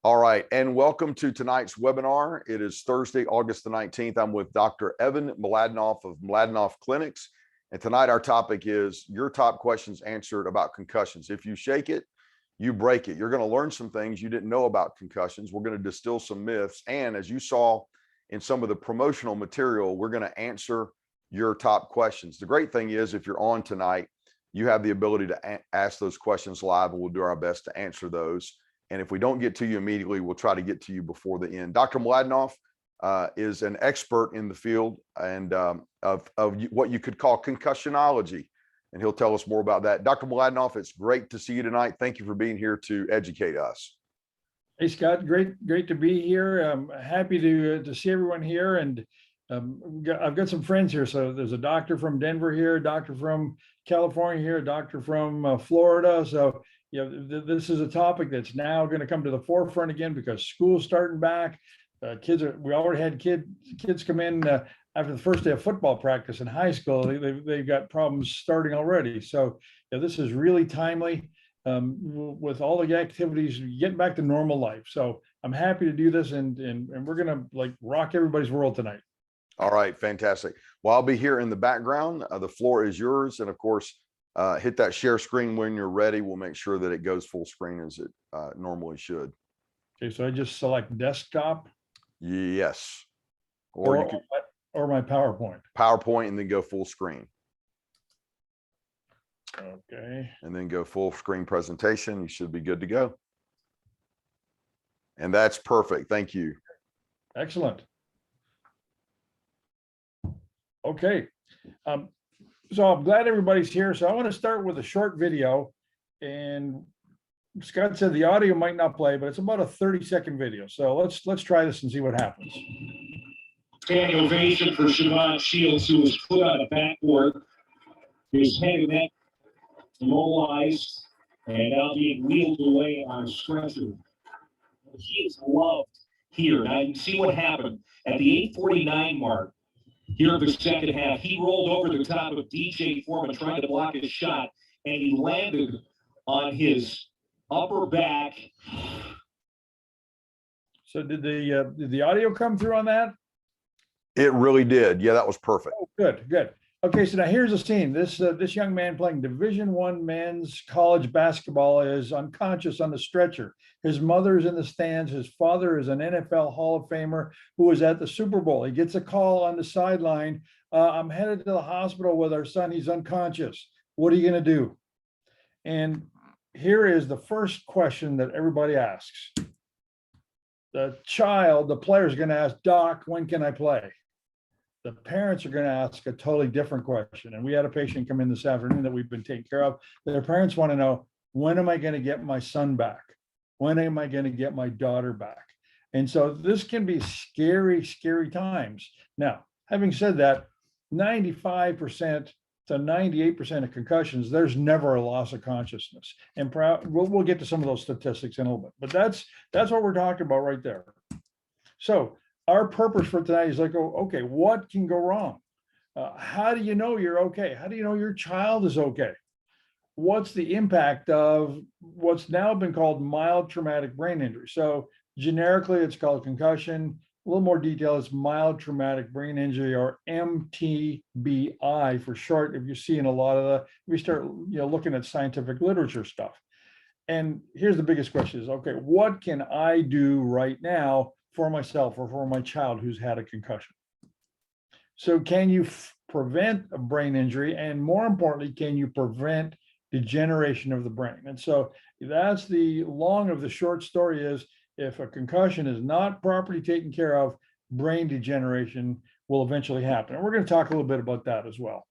All right, and welcome to tonight's webinar. It is Thursday, August the 19th. I'm with Dr. Evan Mladenoff of Mladenoff Clinics. And tonight our topic is your top questions answered about concussions. If you shake it, you break it. You're going to learn some things you didn't know about concussions. We're going to distill some myths. And as you saw in some of the promotional material, we're going to answer your top questions. The great thing is if you're on tonight, you have the ability to ask those questions live, and we'll do our best to answer those. And if we don't get to you immediately, we'll try to get to you before the end. Dr. Mladenoff is an expert in the field and of what you could call concussionology, and he'll tell us more about that. Dr. Mladenoff, it's great to see you tonight. Thank you for being here to educate us. Hey, Scott, great to be here. I'm happy to see everyone here, and I've got some friends here. So there's a doctor from Denver here, a doctor from California here, a doctor from Florida. So this is a topic that's now going to come to the forefront again because school's starting back. We already had kids come in after the first day of football practice in high school. They've got problems starting already. So this is really timely with all the activities, getting back to normal life. So I'm happy to do this, and we're going to rock everybody's world tonight. All right, fantastic. Well, I'll be here in the background. The floor is yours. And of course, hit that share screen when you're ready. We'll make sure that it goes full screen as it normally should. Okay, so I just select desktop. Yes. Or my PowerPoint. PowerPoint, and then go full screen. Okay. And then go full screen presentation. You should be good to go. And that's perfect. Thank you. Excellent. Okay. So I'm glad everybody's here. So I want to start with a short video, and Scott said the audio might not play, but it's about a 30-second video. So let's try this and see what happens. Standing ovation for Siobhan Shields, who was put on a backboard, his head and neck immobilized, and now being wheeled away on a stretcher. He is loved here. Now you can see what happened at the 8:49 mark. Here in the second half, he rolled over the top of DJ Foreman trying to block his shot, and he landed on his upper back. So did the audio come through on that? It really did. Yeah, that was perfect. Oh, good. Okay, so now here's the scene. This young man playing Division I men's college basketball is unconscious on the stretcher. His mother's in the stands. His father is an NFL Hall of Famer who was at the Super Bowl. He gets a call on the sideline. I'm headed to the hospital with our son. He's unconscious. What are you going to do? And here is the first question that everybody asks. The player is going to ask, Doc, when can I play? The parents are going to ask a totally different question. And we had a patient come in this afternoon that we've been taking care of. Their parents want to know, when am I going to get my son back? When am I going to get my daughter back? And so this can be scary, scary times. Now, having said that, 95% to 98% of concussions, there's never a loss of consciousness. And we'll get to some of those statistics in a little bit. But that's what we're talking about right there. So our purpose for tonight is okay, what can go wrong? How do you know you're okay? How do you know your child is okay? What's the impact of what's now been called mild traumatic brain injury? So generically, it's called concussion. A little more detail is mild traumatic brain injury, or MTBI for short. If you see in a lot of we start looking at scientific literature stuff. And here's the biggest question is, okay, what can I do right now for myself or for my child who's had a concussion? So can you prevent a brain injury? And more importantly, can you prevent degeneration of the brain? And so that's the long of the short story is, if a concussion is not properly taken care of, brain degeneration will eventually happen. And we're going to talk a little bit about that as well.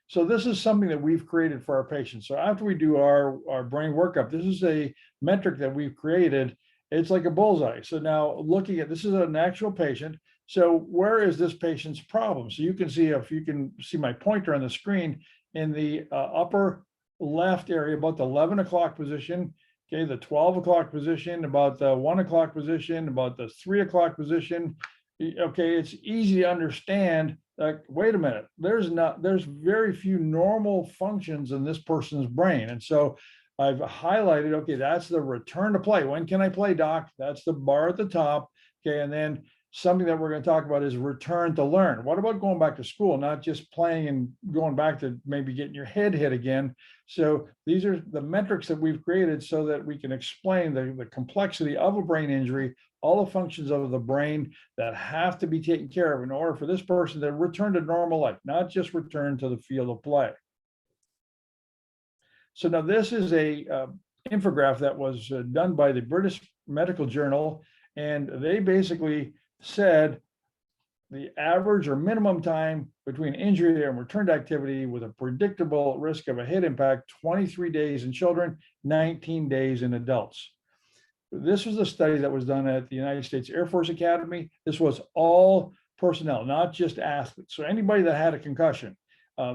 So this is something that we've created for our patients. So after we do our brain workup, this is a metric that we've created. It's like a bullseye. So now looking at, this is an actual patient. So where is this patient's problem? So you can see, if you can see my pointer on the screen, in the upper left area, about the 11 o'clock position, okay, the 12 o'clock position, about the 1 o'clock position, about the 3 o'clock position. Okay, it's easy to understand, like, wait a minute, there's very few normal functions in this person's brain. And so I've highlighted, okay, that's the return to play. When can I play, doc? That's the bar at the top. Okay, and then something that we're going to talk about is return to learn. What about going back to school, not just playing and going back to maybe getting your head hit again? So these are the metrics that we've created so that we can explain the complexity of a brain injury, all the functions of the brain that have to be taken care of in order for this person to return to normal life, not just return to the field of play. So now this is a infographic that was done by the British Medical Journal, and they basically said the average or minimum time between injury and return to activity with a predictable risk of a head impact, 23 days in children, 19 days in adults. This was a study that was done at the United States Air Force Academy. This was all personnel, not just athletes. So anybody that had a concussion,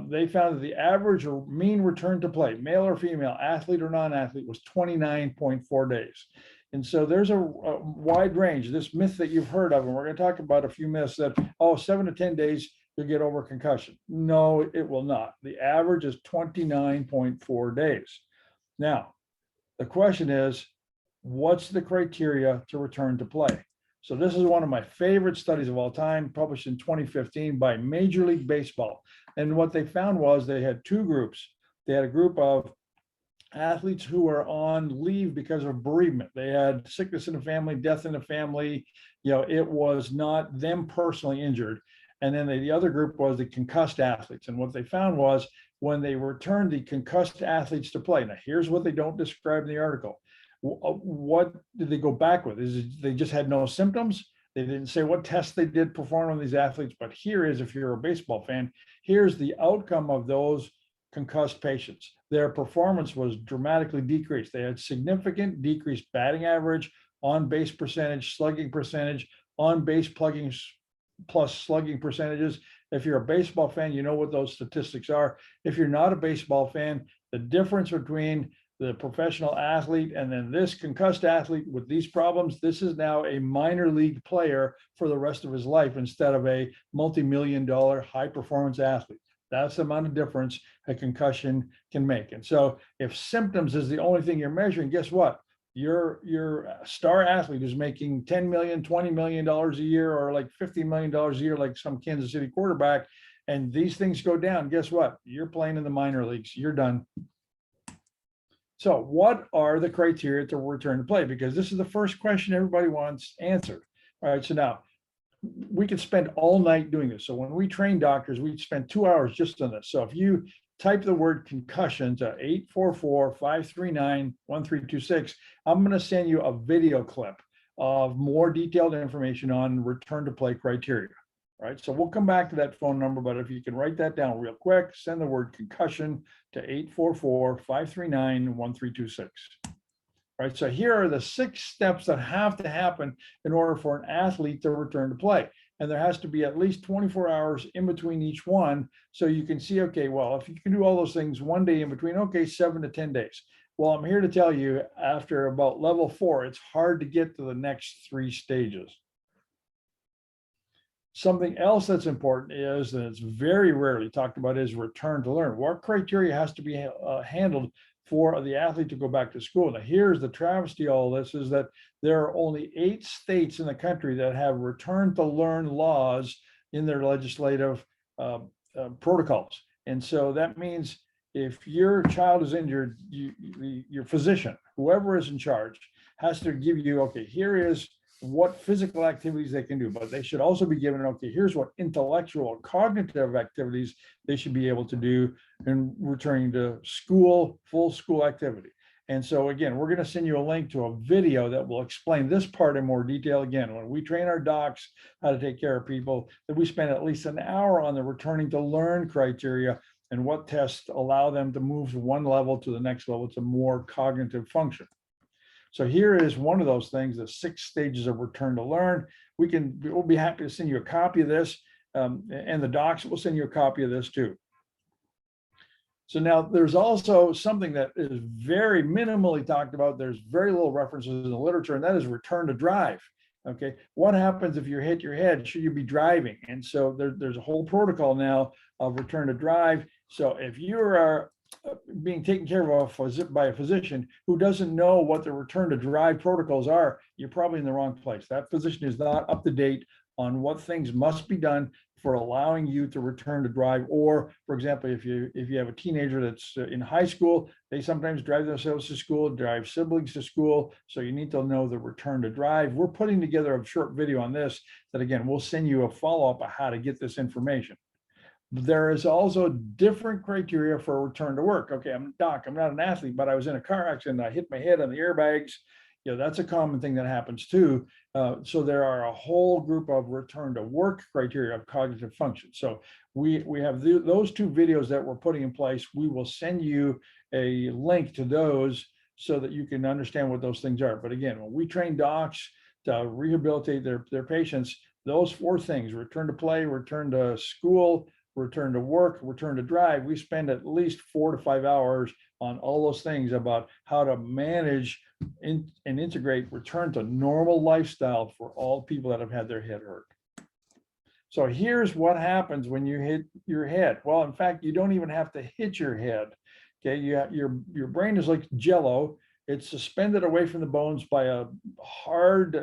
they found that the average or mean return to play, male or female, athlete or non-athlete, was 29.4 days. And so there's a wide range. This myth that you've heard of, and we're going to talk about a few myths that, 7 to 10 days, you'll get over concussion. No, it will not. The average is 29.4 days. Now, the question is, what's the criteria to return to play? So this is one of my favorite studies of all time, published in 2015 by Major League Baseball. And what they found was they had two groups. They had a group of athletes who were on leave because of bereavement. They had sickness in the family, death in the family. It was not them personally injured. And then the other group was the concussed athletes. And what they found was when they returned the concussed athletes to play, now here's what they don't describe in the article. What did they go back with? They just had no symptoms. They didn't say what tests they did perform on these athletes, but here is, if you're a baseball fan, here's the outcome of those concussed patients. Their performance was dramatically decreased. They had significant decreased batting average, on base percentage, slugging percentage, on base plugging plus slugging percentages. If you're a baseball fan, you know what those statistics are. If you're not a baseball fan, the difference between the professional athlete and then this concussed athlete with these problems, this is now a minor league player for the rest of his life instead of a multi-million-dollar high performance athlete. That's the amount of difference a concussion can make. And so if symptoms is the only thing you're measuring, guess what? Your star athlete is making $10 million, $20 million a year, or like $50 million a year, like some Kansas City quarterback, and these things go down. Guess what? You're playing in the minor leagues. You're done. So what are the criteria to return to play? Because this is the first question everybody wants answered. All right, so now we could spend all night doing this. So when we train doctors, we spend 2 hours just on this. So if you type the word concussion to 844-539-1326, I'm going to send you a video clip of more detailed information on return to play criteria. Right, so we'll come back to that phone number, but if you can write that down real quick, send the word concussion to 844-539-1326. Right, so here are the 6 steps that have to happen in order for an athlete to return to play. And there has to be at least 24 hours in between each one. So you can see, okay, well, if you can do all those things one day in between, okay, 7 to 10 days. Well, I'm here to tell you, after about level 4, it's hard to get to the next 3 stages. Something else that's important is, and it's very rarely talked about, is return to learn. What criteria has to be handled for the athlete to go back to school? Now, here's the travesty of all this, is that there are only 8 states in the country that have return to learn laws in their legislative protocols. And so that means if your child is injured, your physician, whoever is in charge, has to give you, okay, here is what physical activities they can do, but they should also be given, okay, here's what intellectual, cognitive activities they should be able to do in returning to school, full school activity. And so again, we're going to send you a link to a video that will explain this part in more detail. Again, when we train our docs how to take care of people, that we spend at least an hour on the returning to learn criteria and what tests allow them to move from one level to the next level to more cognitive function. So here is one of those things, the 6 stages of return to learn. We'll be happy to send you a copy of this, and the docs will send you a copy of this too. So now there's also something that is very minimally talked about. There's very little references in the literature, and that is return to drive. Okay, what happens if you hit your head? Should you be driving? And so there's a whole protocol now of return to drive. So if you are being taken care of by a physician who doesn't know what the return to drive protocols are, you're probably in the wrong place. That physician is not up to date on what things must be done for allowing you to return to drive. Or, for example, if you have a teenager that's in high school, they sometimes drive themselves to school, drive siblings to school. So you need to know the return to drive. We're putting together a short video on this that, again, we'll send you a follow-up of how to get this information. There is also different criteria for return to work. Okay, I'm not an athlete, but I was in a car accident. I hit my head on the airbags. That's a common thing that happens too. So there are a whole group of return to work criteria of cognitive function. So we have those two videos that we're putting in place. We will send you a link to those so that you can understand what those things are. But again, when we train docs to rehabilitate their patients, those four things: return to play, return to school, return to work, return to drive, we spend at least 4 to 5 hours on all those things about how to manage and integrate return to normal lifestyle for all people that have had their head hurt. So here's what happens when you hit your head. Well, in fact, you don't even have to hit your head. Okay, your brain is like jello. It's suspended away from the bones by a hard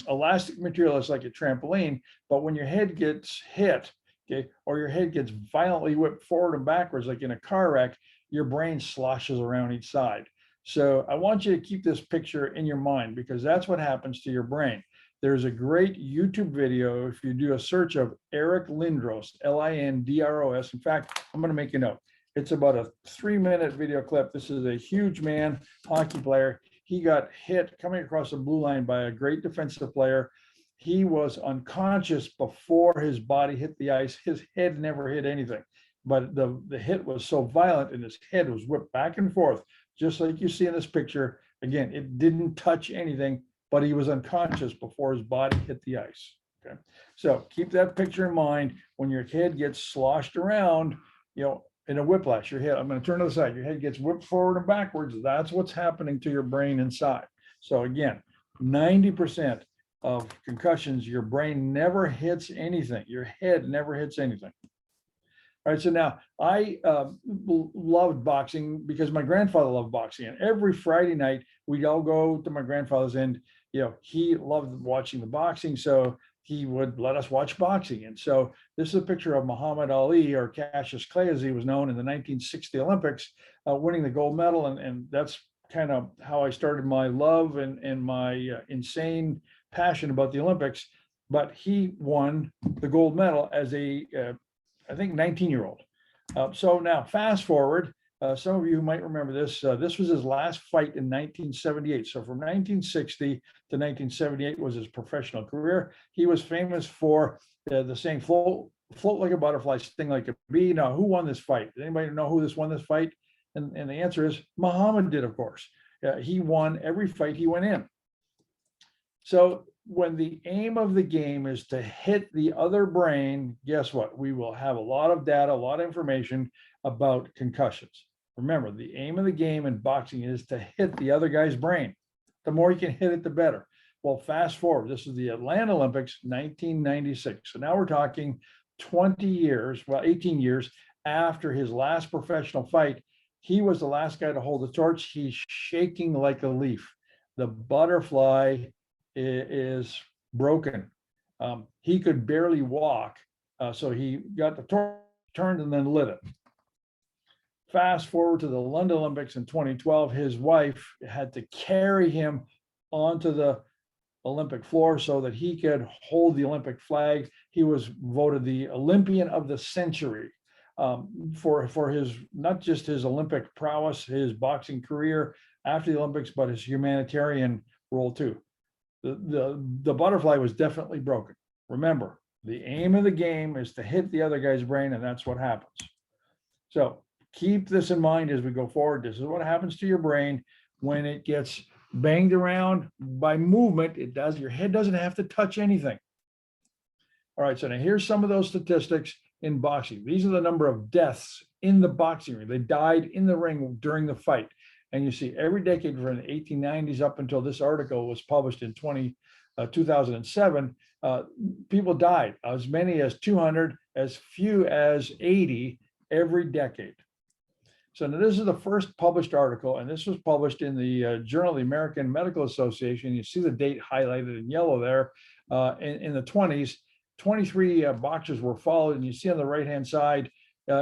elastic material. It's like a trampoline. But when your head gets hit, okay, or your head gets violently whipped forward and backwards, like in a car wreck, your brain sloshes around each side. So I want you to keep this picture in your mind, because that's what happens to your brain. There's a great YouTube video. If you do a search of Eric Lindros, Lindros. In fact, I'm going to make a note. It's about a 3-minute video clip. This is a huge man, hockey player. He got hit coming across the blue line by a great defensive player. He was unconscious before his body hit the ice. His head never hit anything, but the hit was so violent and his head was whipped back and forth, just like you see in this picture. Again, it didn't touch anything, but he was unconscious before his body hit the ice. Okay, so keep that picture in mind. When your head gets sloshed around, in a whiplash, your head, I'm going to turn to the side, your head gets whipped forward and backwards. That's what's happening to your brain inside. So again, 90% of concussions, your brain never hits anything. Your head never hits anything. All right, so now I loved boxing because my grandfather loved boxing, and every Friday night we'd all go to my grandfather's, and he loved watching the boxing, so he would let us watch boxing. And so this is a picture of Muhammad Ali, or Cassius Clay as he was known, in the 1960 Olympics, winning the gold medal, and that's kind of how I started my love and my insane passion about the Olympics. But he won the gold medal as I think 19-year-old. So now fast forward, some of you might remember this. This was his last fight in 1978. So from 1960 to 1978 was his professional career. He was famous for the saying, float like a butterfly, sting like a bee. Now, who won this fight? Does anybody know who won this fight? And the answer is Muhammad did, of course. He won every fight he went in. So when the aim of the game is to hit the other brain, guess what? We will have a lot of data, a lot of information about concussions. Remember, the aim of the game in boxing is to hit the other guy's brain. The more you can hit it, the better. Well, fast forward. This is the Atlanta Olympics, 1996. So now we're talking 20 years, well, 18 years after his last professional fight. He was the last guy to hold the torch. He's shaking like a leaf. The butterfly is broken. He could barely walk. So he got the torch turned and then lit it. Fast forward to the London Olympics in 2012, his wife had to carry him onto the Olympic floor so that he could hold the Olympic flag. He was voted the Olympian of the century for his, not just his Olympic prowess, his boxing career after the Olympics, but his humanitarian role too. The butterfly was definitely broken. Remember, the aim of the game is to hit the other guy's brain, and that's what happens. So keep this in mind as we go forward. This is what happens to your brain when it gets banged around by movement. Your head doesn't have to touch anything. All right, so now here's some of those statistics in boxing. These are the number of deaths in the boxing ring. They died in the ring during the fight. And you see every decade from the 1890s up until this article was published in 2007, people died, as many as 200, as few as 80 every decade. So now this is the first published article, and this was published in the Journal of the American Medical Association. You see the date highlighted in yellow there. In the 20s, 23 boxers were followed, and you see on the right-hand side,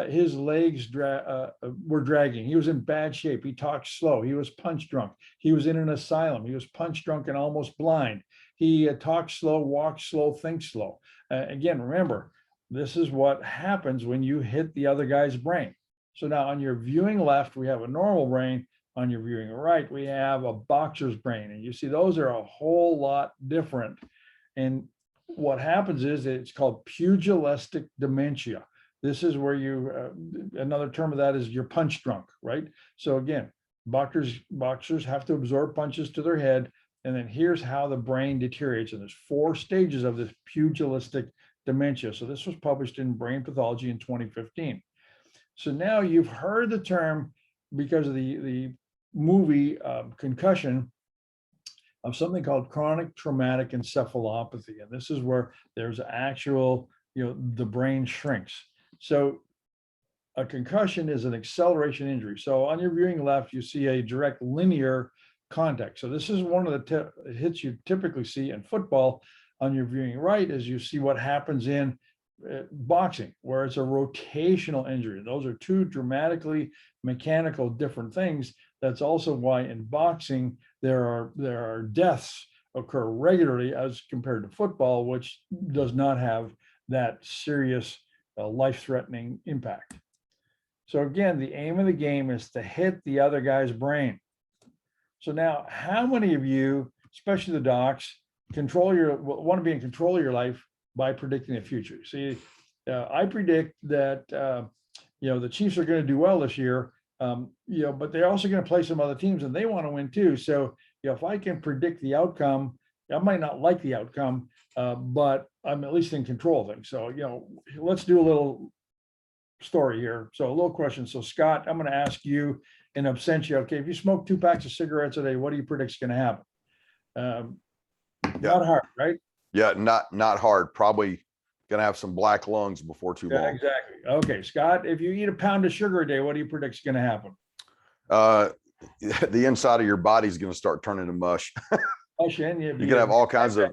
his legs were dragging. He was in bad shape. He talked slow. He was punch drunk. He was in an asylum. He was punch drunk and almost blind. He talked slow, walked slow, thinks slow. Again, remember, this is what happens when you hit the other guy's brain. So now on your viewing left, we have a normal brain. On your viewing right, we have a boxer's brain. And you see those are a whole lot different. And what happens is it's called pugilistic dementia. This is where you, another term of that is you're punch drunk, right? So again, boxers have to absorb punches to their head. And then here's how the brain deteriorates. And there's 4 stages of this pugilistic dementia. So this was published in Brain Pathology in 2015. So now you've heard the term because of the movie Concussion of something called chronic traumatic encephalopathy. And this is where there's actual, the brain shrinks. So a concussion is an acceleration injury. So on your viewing left, you see a direct linear contact. So this is one of the hits you typically see in football. On your viewing right, as you see what happens in boxing, where it's a rotational injury. Those are 2 dramatically mechanical different things. That's also why in boxing there are deaths occur regularly as compared to football, which does not have that serious life-threatening impact. So again, the aim of the game is to hit the other guy's brain. So now, how many of you, especially the docs, want to be in control of your life by predicting the future? See, I predict that the Chiefs are going to do well this year, but they're also going to play some other teams, and they want to win too. So if I can predict the outcome, I might not like the outcome, but I'm at least in control of things. So let's do a little story here. So a little question. So Scott, I'm going to ask you in absentia. Okay, if you smoke 2 packs of cigarettes a day, what do you predict is going to happen? Not hard, right? Yeah, not hard. Probably gonna have some black lungs before too long. Exactly. Okay, Scott, if you eat a pound of sugar a day, what do you predict is going to happen? The inside of your body's gonna start turning to mush. You're gonna have all kinds of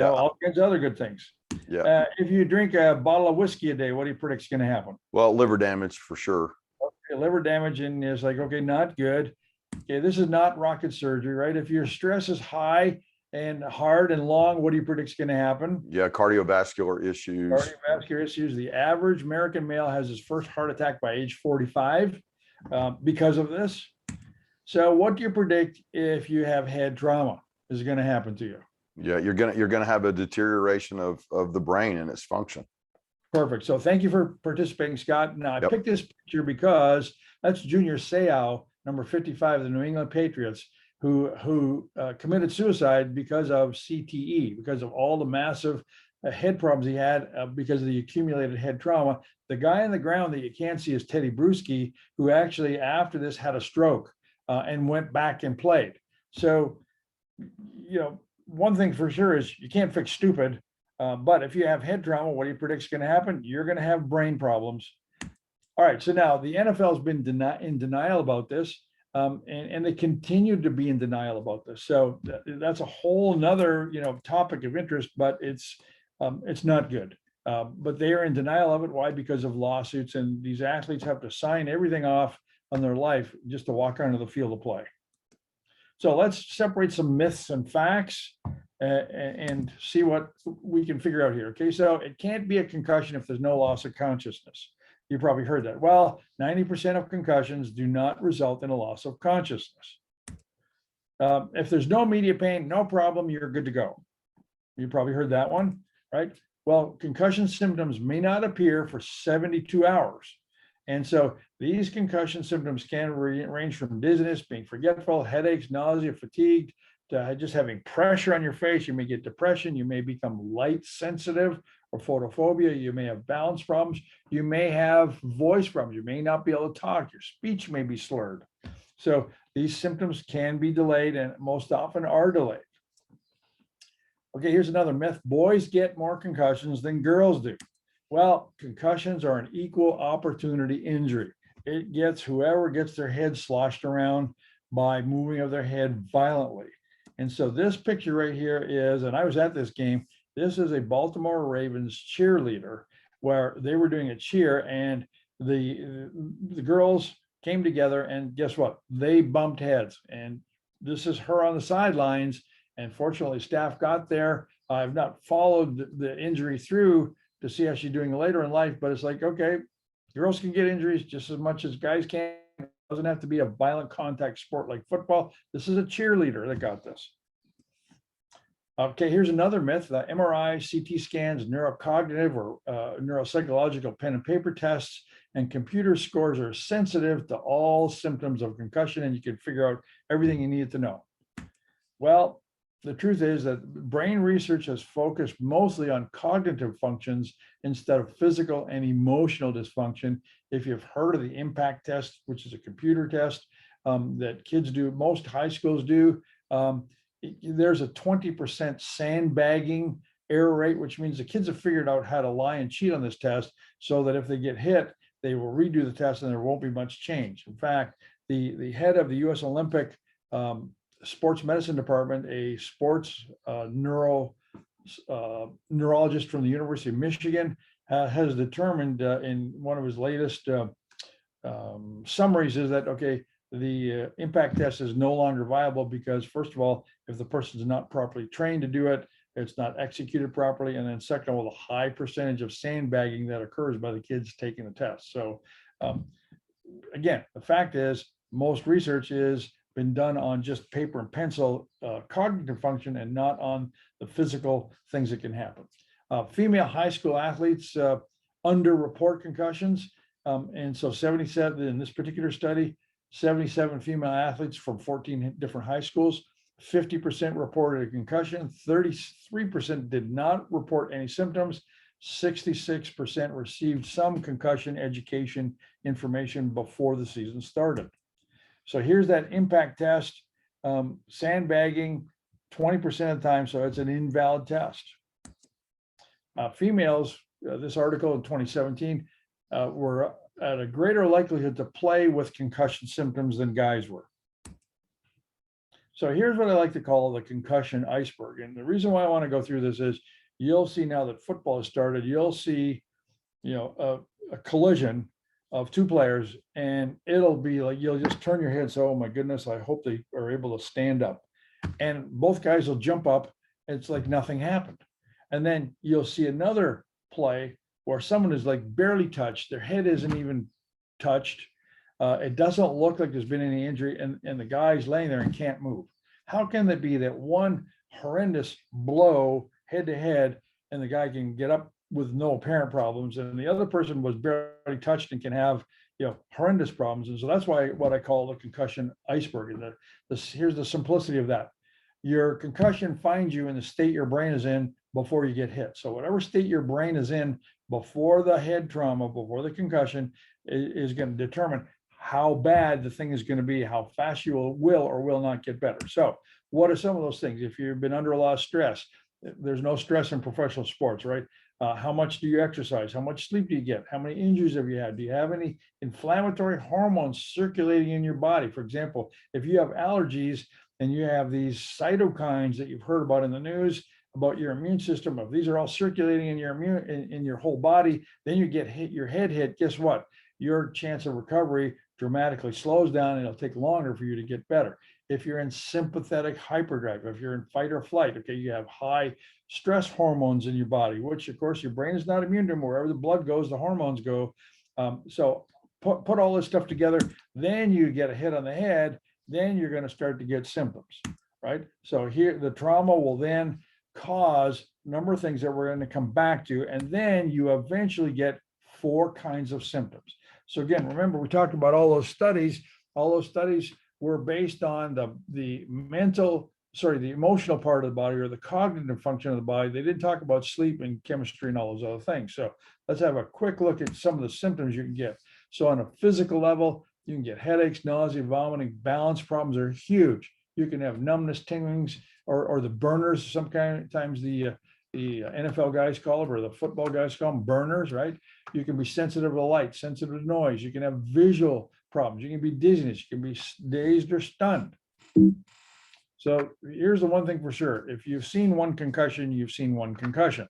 all kinds of other good things. Yeah. If you drink a bottle of whiskey a day, what do you predict is going to happen? Well, liver damage for sure. Okay, liver damage, and is like, okay, not good. Okay, this is not rocket surgery, right? If your stress is high and hard and long, what do you predict is going to happen? Yeah, cardiovascular issues. Cardiovascular issues. The average American male has his first heart attack by age 45 because of this. So what do you predict if you have head trauma is going to happen to you? Yeah, you're gonna have a deterioration of the brain and its function. Perfect. So thank you for participating, Scott. Now I picked this picture because that's Junior Seau, number 55 of the New England Patriots, who committed suicide because of CTE, because of all the massive head problems he had because of the accumulated head trauma. The guy on the ground that you can't see is Teddy Bruschi, who actually after this had a stroke and went back and played. So, one thing for sure is you can't fix stupid, but if you have head trauma, what do you predict is going to happen? You're going to have brain problems. All right, so now the NFL has been in denial about this, and they continue to be in denial about this. So that's a whole nother topic of interest, but it's not good. But they are in denial of it. Why? Because of lawsuits, and these athletes have to sign everything off on their life just to walk onto the field of play. So let's separate some myths and facts and see what we can figure out here. Okay, so it can't be a concussion if there's no loss of consciousness. You probably heard that. Well, 90% of concussions do not result in a loss of consciousness. If there's no immediate pain, no problem, you're good to go. You probably heard that one, right? Well, concussion symptoms may not appear for 72 hours. And so these concussion symptoms can range from dizziness, being forgetful, headaches, nausea, fatigue, to just having pressure on your face. You may get depression. You may become light sensitive or photophobia. You may have balance problems. You may have voice problems. You may not be able to talk. Your speech may be slurred. So these symptoms can be delayed and most often are delayed. Okay, here's another myth. Boys get more concussions than girls do. Well, concussions are an equal opportunity injury. it gets whoever gets their head sloshed around by moving of their head violently. And so this picture right here is, and I was at this game, this is a Baltimore Ravens cheerleader where they were doing a cheer, and the girls came together, and guess what? They bumped heads. And this is her on the sidelines. And fortunately, staff got there. I've not followed the injury through to see how she's doing later in life, but it's like, okay, girls can get injuries just as much as guys can. It doesn't have to be a violent contact sport like football. This is a cheerleader that got this. Okay, here's another myth. MRI, CT scans, neurocognitive or neuropsychological pen and paper tests, and computer scores are sensitive to all symptoms of concussion, and you can figure out everything you need to know. Well, the truth is that brain research has focused mostly on cognitive functions instead of physical and emotional dysfunction. If you've heard of the impact test, which is a computer test that kids do, most high schools do, there's a 20% sandbagging error rate, which means the kids have figured out how to lie and cheat on this test so that if they get hit, they will redo the test and there won't be much change. In fact, the head of the US Olympic sports medicine department, a sports neurologist from the University of Michigan, has determined in one of his latest summaries is that, okay, the impact test is no longer viable because, first of all, if the person is not properly trained to do it, it's not executed properly. And then second of all, the high percentage of sandbagging that occurs by the kids taking the test. So again, the fact is most research is been done on just paper and pencil cognitive function and not on the physical things that can happen. Female high school athletes underreport concussions. And so 77 in this particular study, 77 female athletes from 14 different high schools, 50% reported a concussion, 33% did not report any symptoms, 66% received some concussion education information before the season started. So here's that impact test, sandbagging 20% of the time, so it's an invalid test. Females, this article in 2017, were at a greater likelihood to play with concussion symptoms than guys were. So here's what I like to call the concussion iceberg. And the reason why I want to go through this is you'll see now that football has started, you'll see, a collision of two players, and it'll be like, you'll just turn your head. So, oh my goodness, I hope they are able to stand up. And both guys will jump up. It's like nothing happened. And then you'll see another play where someone is like barely touched. Their head isn't even touched. It doesn't look like there's been any injury, and the guy's laying there and can't move. How can it be that one horrendous blow head to head and the guy can get up with no apparent problems, and the other person was barely touched and can have horrendous problems? And so that's why what I call the concussion iceberg. And here's the simplicity of that. Your concussion finds you in the state your brain is in before you get hit. So whatever state your brain is in before the head trauma, before the concussion, is going to determine how bad the thing is going to be, how fast you will or will not get better. So what are some of those things? If you've been under a lot of stress, there's no stress in professional sports, right? How much do you exercise? How much sleep do you get? How many injuries have you had? Do you have any inflammatory hormones circulating in your body? For example, if you have allergies and you have these cytokines that you've heard about in the news about your immune system, if these are all circulating in your in your whole body, then you get hit, your head hit, guess what? Your chance of recovery dramatically slows down, and it'll take longer for you to get better. If you're in sympathetic hyperdrive, if you're in fight or flight, okay, you have high stress hormones in your body, which of course your brain is not immune to them. Wherever the blood goes, the hormones go. So put all this stuff together, then you get a hit on the head, then you're going to start to get symptoms, right? So here, the trauma will then cause a number of things that we're going to come back to, and then you eventually get 4 kinds of symptoms. So again, remember, we talked about all those studies. All those studies were based on the emotional part of the body or the cognitive function of the body. They didn't talk about sleep and chemistry and all those other things. So let's have a quick look at some of the symptoms you can get. So on a physical level, you can get headaches, nausea, vomiting, balance problems are huge. You can have numbness, tinglings, or the burners. Sometimes the NFL guys call them, or the football guys call them, burners, right? You can be sensitive to light, sensitive to noise. You can have visual problems. You can be dizziness. You can be dazed or stunned. So here's the one thing for sure. If you've seen one concussion, you've seen one concussion.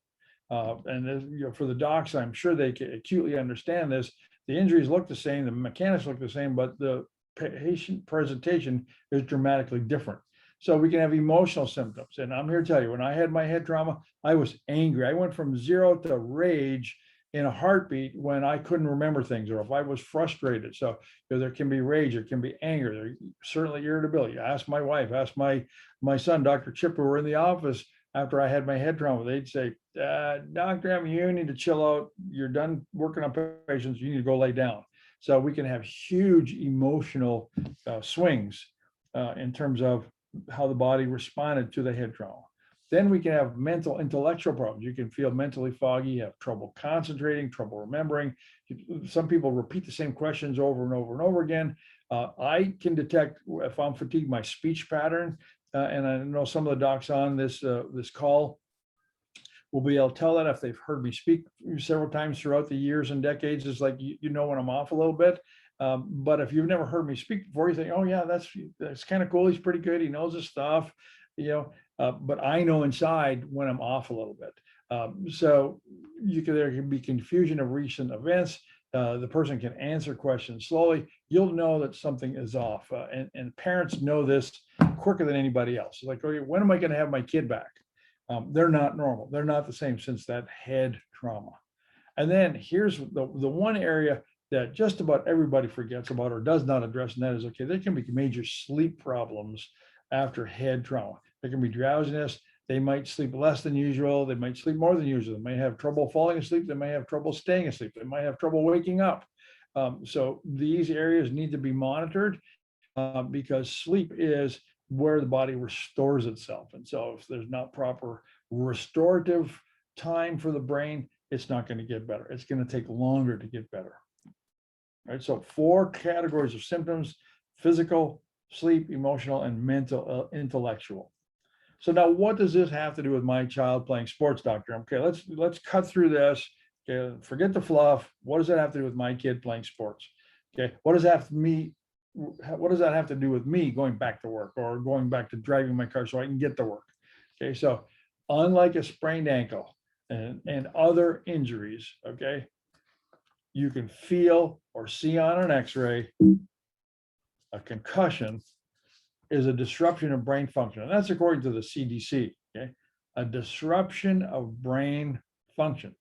And for the docs, I'm sure they can acutely understand this. The injuries look the same, the mechanics look the same, but the patient presentation is dramatically different. So we can have emotional symptoms. And I'm here to tell you, when I had my head trauma, I was angry. I went from 0 to rage in a heartbeat when I couldn't remember things, or if I was frustrated. So there can be rage, there can be anger, there certainly irritability. Ask my wife, ask my son, Dr. Chip, who were in the office after I had my head trauma. They'd say, Dr. M, you need to chill out. You're done working on patients. You need to go lay down. So we can have huge emotional swings in terms of how the body responded to the head trauma. Then we can have mental, intellectual problems. You can feel mentally foggy, have trouble concentrating, trouble remembering. Some people repeat the same questions over and over and over again. I can detect if I'm fatigued, my speech pattern, and I know some of the docs on this call will be able to tell that if they've heard me speak several times throughout the years and decades. It's like, you know when I'm off a little bit. But if you've never heard me speak before, you think, oh yeah, that's kind of cool. He's pretty good. He knows his stuff, but I know inside when I'm off a little bit. So there can be confusion of recent events. The person can answer questions slowly. You'll know that something is off. And parents know this quicker than anybody else. It's like, okay, when am I going to have my kid back? They're not normal. They're not the same since that head trauma. And then here's the one area that just about everybody forgets about or does not address, and that is, okay, there can be major sleep problems after head trauma. There can be drowsiness. They might sleep less than usual. They might sleep more than usual. They may have trouble falling asleep. They may have trouble staying asleep. They might have trouble waking up. So these areas need to be monitored because sleep is where the body restores itself. And so if there's not proper restorative time for the brain, it's not going to get better. It's going to take longer to get better. Right. So 4 categories of symptoms: physical, sleep, emotional, and mental, intellectual. So now what does this have to do with my child playing sports, doctor? Okay, let's cut through this. Okay, forget the fluff. What does that have to do with my kid playing sports? Okay, what does that have to do with me going back to work or going back to driving my car so I can get to work? Okay, so unlike a sprained ankle and other injuries, okay, you can feel or see on an x-ray a concussion is a disruption of brain function. And that's according to the CDC, okay? A disruption of brain function.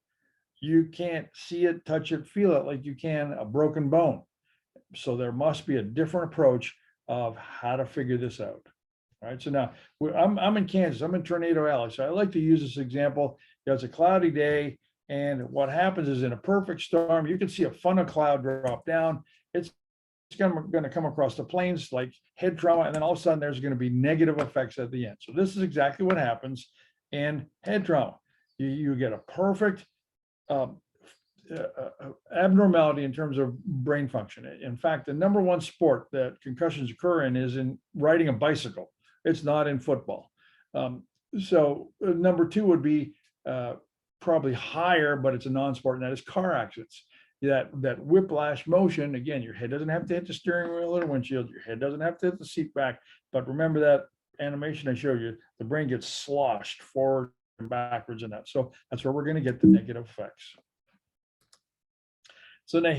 You can't see it, touch it, feel it like you can a broken bone. So there must be a different approach of how to figure this out. All right, so now I'm in Kansas, I'm in Tornado Alley. So I like to use this example. It's a cloudy day, and what happens is in a perfect storm, you can see a funnel cloud drop down. It's going to come across the plains like head trauma, and then all of a sudden there's going to be negative effects at the end. So this is exactly what happens in head trauma. You get a perfect abnormality in terms of brain function. In fact, the number 1 sport that concussions occur in is in riding a bicycle. It's not in football. So number 2 would be probably higher, but it's a non-sport, and that is car accidents. That whiplash motion, again, your head doesn't have to hit the steering wheel or windshield, your head doesn't have to hit the seat back, but remember that animation I showed you, the brain gets sloshed forward and backwards in that. So that's where we're going to get the negative effects. So now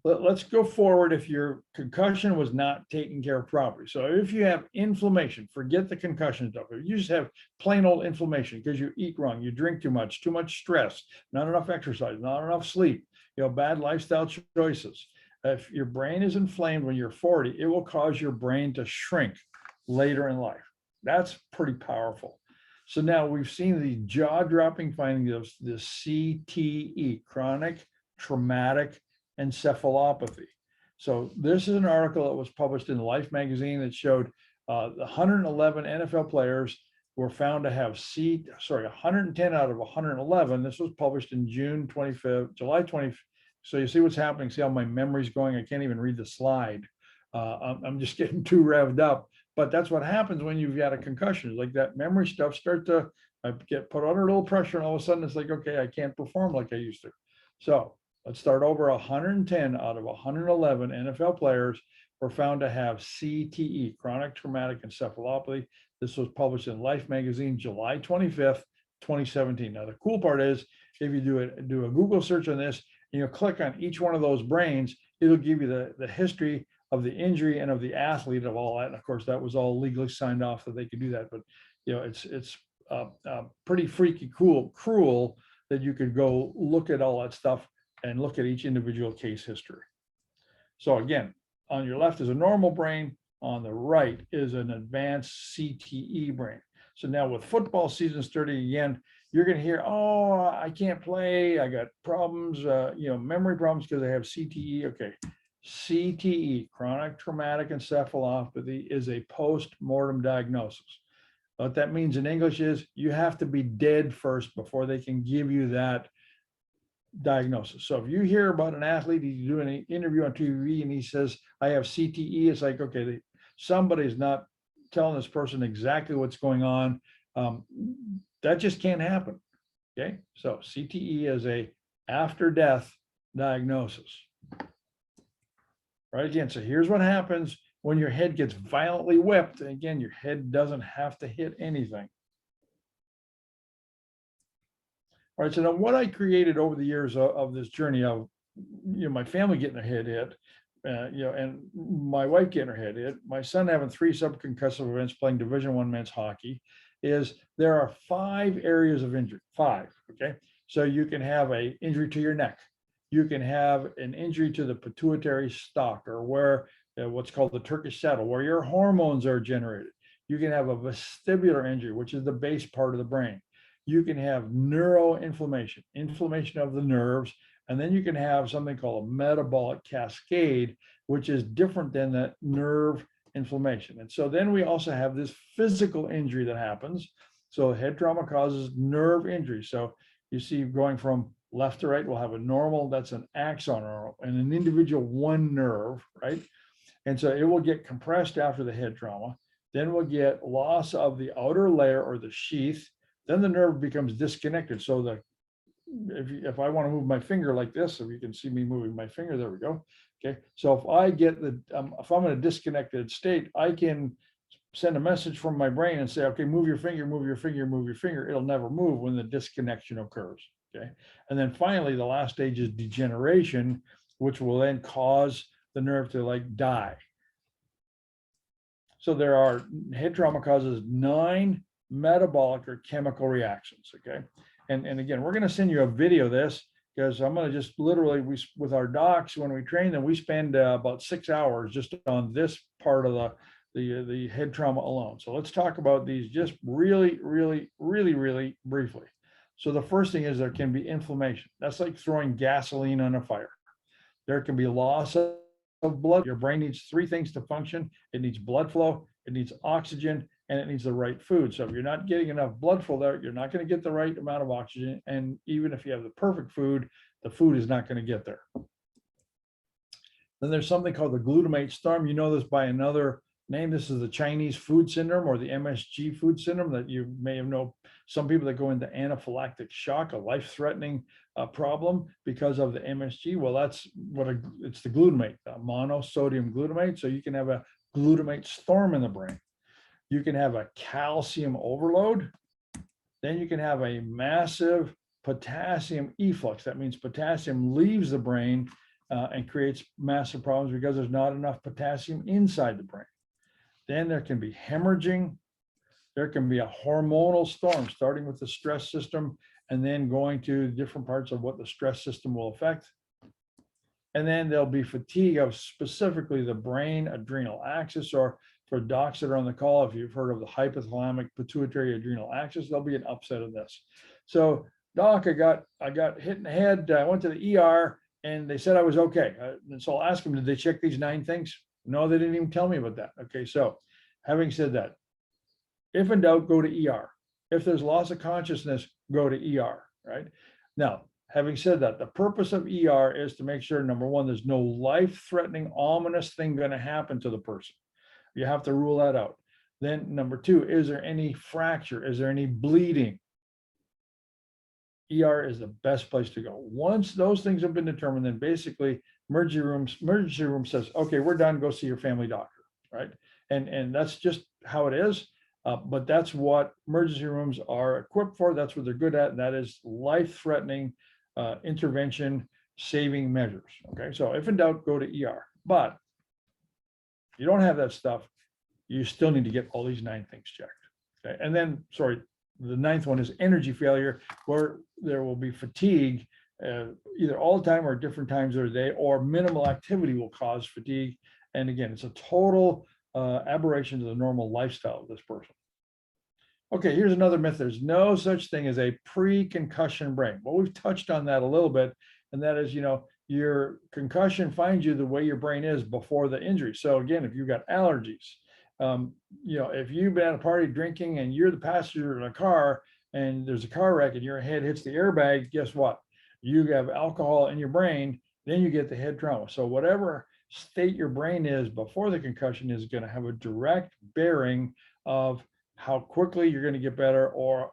let's go forward if your concussion was not taken care of properly. So if you have inflammation, forget the concussion stuff. If you just have plain old inflammation because you eat wrong, you drink too much stress, not enough exercise, not enough sleep, bad lifestyle choices. If your brain is inflamed when you're 40, it will cause your brain to shrink later in life. That's pretty powerful. So now we've seen the jaw-dropping findings of the CTE, chronic traumatic encephalopathy. So this is an article that was published in Life magazine that showed 111 NFL players were found to have 110 out of 111. This was published in July 25th. So you see what's happening. See how my memory's going. I can't even read the slide. I'm just getting too revved up. But that's what happens when you've got a concussion. Like that memory stuff starts to I get put under a little pressure, and all of a sudden it's like, okay, I can't perform like I used to. So let's start over. 110 out of 111 NFL players were found to have CTE, chronic traumatic encephalopathy. This was published in Life magazine, July 25th, 2017. Now, the cool part is if you do a Google search on this, and you click on each one of those brains, it'll give you the history of the injury and of the athlete of all that. And of course, that was all legally signed off that they could do that. But it's pretty freaky cruel that you could go look at all that stuff and look at each individual case history. So again, on your left is a normal brain, on the right is an advanced CTE brain. So now with football season starting again, you're going to hear, oh, I can't play, I got problems, memory problems because I have CTE. Okay, CTE, chronic traumatic encephalopathy, is a post-mortem diagnosis. What that means in English is you have to be dead first before they can give you that diagnosis. So if you hear about an athlete, he's doing an interview on TV and he says, I have CTE, it's like, okay, somebody's not telling this person exactly what's going on. That just can't happen. Okay, so CTE is a after death diagnosis. Right, again, so here's what happens when your head gets violently whipped. And again, your head doesn't have to hit anything. All right, so now what I created over the years of this journey of, my family getting their head hit, and my wife getting her head hit, my son having 3 subconcussive events playing Division I men's hockey, is there are 5 areas of injury, 5, okay? So you can have an injury to your neck. You can have an injury to the pituitary stalk, or where what's called the Turkish saddle, where your hormones are generated. You can have a vestibular injury, which is the base part of the brain. You can have neuroinflammation, inflammation of the nerves, and then you can have something called a metabolic cascade, which is different than that nerve inflammation. And so then we also have this physical injury that happens. So head trauma causes nerve injury. So you see going from left to right, we'll have a normal, that's an axon, and an individual one nerve, right? And so it will get compressed after the head trauma. Then we'll get loss of the outer layer or the sheath. Then the nerve becomes disconnected. So if I want to move my finger like this, if you can see me moving my finger, there we go. Okay, so if I get if I'm in a disconnected state, I can send a message from my brain and say, okay, move your finger, move your finger, move your finger. It'll never move when the disconnection occurs. Okay, and then finally, the last stage is degeneration, which will then cause the nerve to die. So there are, head trauma causes 9 metabolic or chemical reactions. Okay, and again, we're going to send you a video of this, because I'm going to just literally, with our docs, when we train them, we spend about 6 hours just on this part of the head trauma alone. So let's talk about these just really briefly. So the first thing is there can be inflammation. That's like throwing gasoline on a fire. There can be loss of blood. Your brain needs 3 things to function. It needs blood flow, it needs oxygen, and it needs the right food. So if you're not getting enough blood flow there, you're not going to get the right amount of oxygen. And even if you have the perfect food, the food is not going to get there. Then there's something called the glutamate storm. You know this by another name. This is the Chinese food syndrome, or the MSG food syndrome, that you may have known. Some people that go into anaphylactic shock, a life-threatening problem because of the MSG. Well, that's it's the glutamate, the monosodium glutamate. So you can have a glutamate storm in the brain. You can have a calcium overload. Then you can have a massive potassium efflux. That means potassium leaves the brain and creates massive problems because there's not enough potassium inside the brain. Then there can be hemorrhaging. There can be a hormonal storm, starting with the stress system and then going to different parts of what the stress system will affect. And then there'll be fatigue of specifically the brain adrenal axis, or for docs that are on the call, if you've heard of the hypothalamic pituitary adrenal axis, there'll be an upset of this. So, doc, I got hit in the head. I went to the ER and they said I was okay. And so I'll ask them, did they check these 9 things? No, they didn't even tell me about that. Okay, so having said that, if in doubt, go to ER. If there's loss of consciousness, go to ER, right? Now, having said that, the purpose of ER is to make sure, number one, there's no life-threatening, ominous thing going to happen to the person. You have to rule that out. Then number 2, is there any fracture? Is there any bleeding? ER is the best place to go. Once those things have been determined, then basically emergency room says, okay, we're done, go see your family doctor, right? And that's just how it is. But that's what emergency rooms are equipped for. That's what they're good at. And that is life-threatening intervention saving measures. Okay, so if in doubt, go to ER. But if you don't have that stuff, you still need to get all these 9 things checked. Okay, and then, sorry, the 9th one is energy failure, where there will be fatigue either all the time or different times of the day, or minimal activity will cause fatigue. And again, it's a total aberration to the normal lifestyle of this person. Okay, here's another myth. There's no such thing as a pre-concussion brain. Well, we've touched on that a little bit, and that is, your concussion finds you the way your brain is before the injury. So again, if you've got allergies, if you've been at a party drinking and you're the passenger in a car and there's a car wreck and your head hits the airbag, guess what? You have alcohol in your brain, then you get the head trauma. So whatever state your brain is before the concussion is going to have a direct bearing of how quickly you're going to get better, or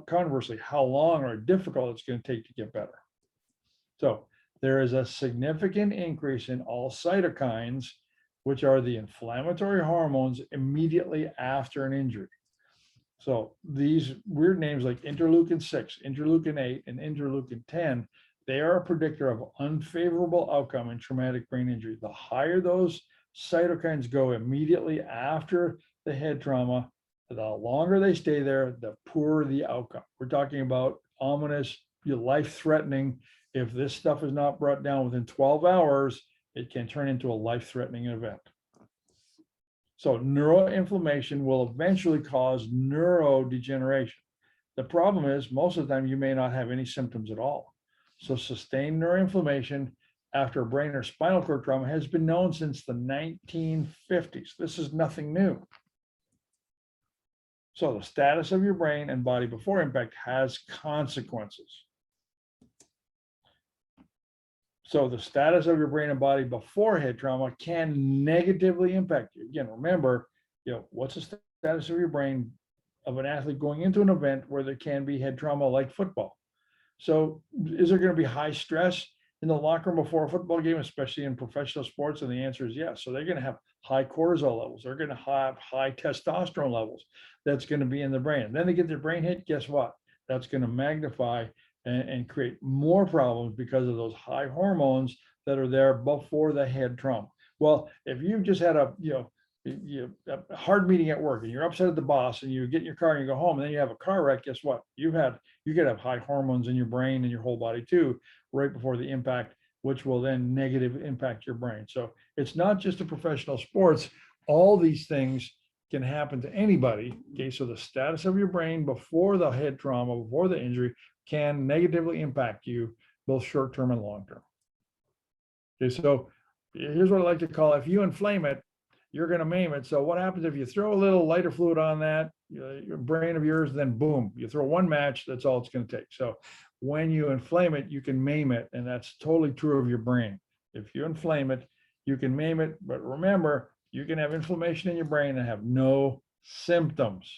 conversely, how long or difficult it's going to take to get better. So there is a significant increase in all cytokines, which are the inflammatory hormones immediately after an injury. So these weird names like interleukin 6, interleukin 8, and interleukin 10, they are a predictor of unfavorable outcome in traumatic brain injury. The higher those cytokines go immediately after the head trauma, the longer they stay there, the poorer the outcome. We're talking about ominous, life-threatening. If this stuff is not brought down within 12 hours, it can turn into a life-threatening event. So neuroinflammation will eventually cause neurodegeneration. The problem is, most of the time you may not have any symptoms at all. So sustained neuroinflammation after a brain or spinal cord trauma has been known since the 1950s. This is nothing new. So the status of your brain and body before impact has consequences. So the status of your brain and body before head trauma can negatively impact you. Again, remember, what's the status of your brain of an athlete going into an event where there can be head trauma like football? So is there going to be high stress in the locker room before a football game, especially in professional sports? And the answer is yes. So they're going to have high cortisol levels. They're going to have high testosterone levels. That's going to be in the brain. Then they get their brain hit. Guess what? That's going to magnify and create more problems because of those high hormones that are there before the head trauma. Well, if you've just had a hard meeting at work and you're upset at the boss and you get in your car and you go home and then you have a car wreck, guess what? You could have high hormones in your brain and your whole body too, right before the impact, which will then negatively impact your brain. So it's not just a professional sports. All these things can happen to anybody. Okay, so the status of your brain before the head trauma, before the injury, can negatively impact you, both short-term and long-term. Okay, so here's what I like to call, if you inflame it, you're going to maim it. So what happens if you throw a little lighter fluid on that, your brain of yours, then boom, you throw one match, that's all it's going to take. So when you inflame it, you can maim it. And that's totally true of your brain. If you inflame it, you can maim it. But remember, you can have inflammation in your brain and have no symptoms.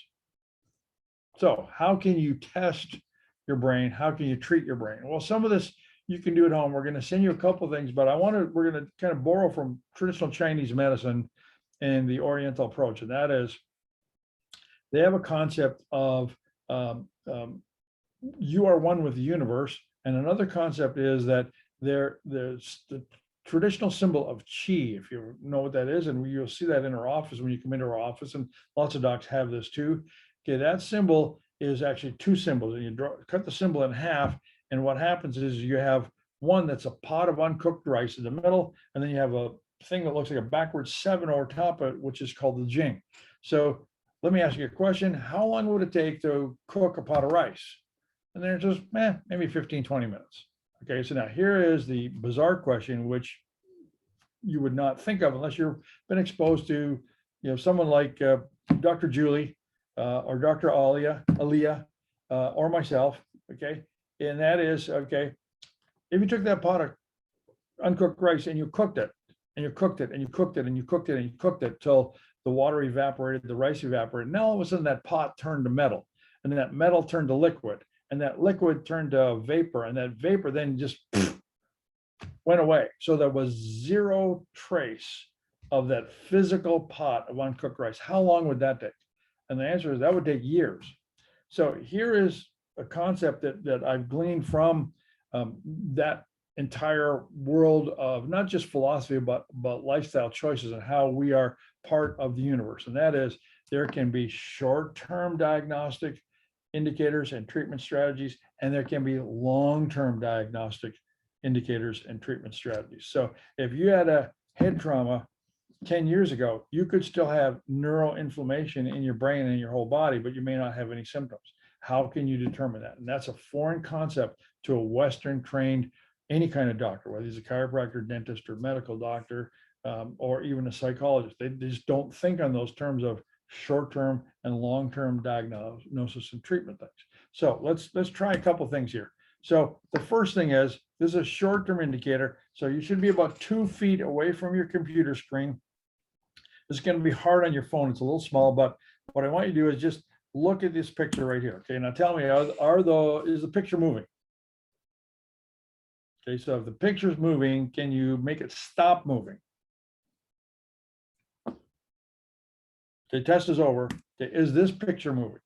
So how can you test your brain? How can you treat your brain? Well, some of this you can do at home. We're going to send you a couple of things, but we're going to kind of borrow from traditional Chinese medicine and the Oriental approach. And that is, they have a concept of you are one with the universe. And another concept is that there's the traditional symbol of qi, if you know what that is. And you'll see that in our office when you come into our office, and lots of docs have this too. Okay, that symbol is actually two symbols, and you cut the symbol in half. And what happens is you have one that's a pot of uncooked rice in the middle, and then you have a thing that looks like a backwards 7 over top of it, which is called the jing. So let me ask you a question. How long would it take to cook a pot of rice? And then it's just maybe 15, 20 minutes. Okay, so now here is the bizarre question, which you would not think of unless you've been exposed to, someone like Dr. Julie or Dr. Aaliyah, or myself. Okay, and that is, okay, if you took that pot of uncooked rice and you cooked it, and you cooked it, and you cooked it, and you cooked it, and you cooked it till the water evaporated, the rice evaporated. Now all of a sudden that pot turned to metal, and that metal turned to liquid, and that liquid turned to vapor, and that vapor then just went away. So there was zero trace of that physical pot of uncooked rice. How long would that take? And the answer is that would take years. So here is a concept that I've gleaned from that entire world of not just philosophy, but lifestyle choices and how we are part of the universe. And that is, there can be short-term diagnostic indicators and treatment strategies, and there can be long-term diagnostic indicators and treatment strategies. So if you had a head trauma 10 years ago, you could still have neuroinflammation in your brain and your whole body, but you may not have any symptoms. How can you determine that? And that's a foreign concept to a Western trained, any kind of doctor, whether he's a chiropractor, dentist, or medical doctor, or even a psychologist. They just don't think on those terms of short-term and long-term diagnosis and treatment things. So let's try a couple things here. So the first thing is, this is a short-term indicator. So you should be about 2 feet away from your computer screen. This is going to be hard on your phone. It's a little small, but what I want you to do is just look at this picture right here. Okay, now tell me, is the picture moving? Okay, so if the picture's moving, can you make it stop moving? Okay, test is over. Okay, is this picture moving?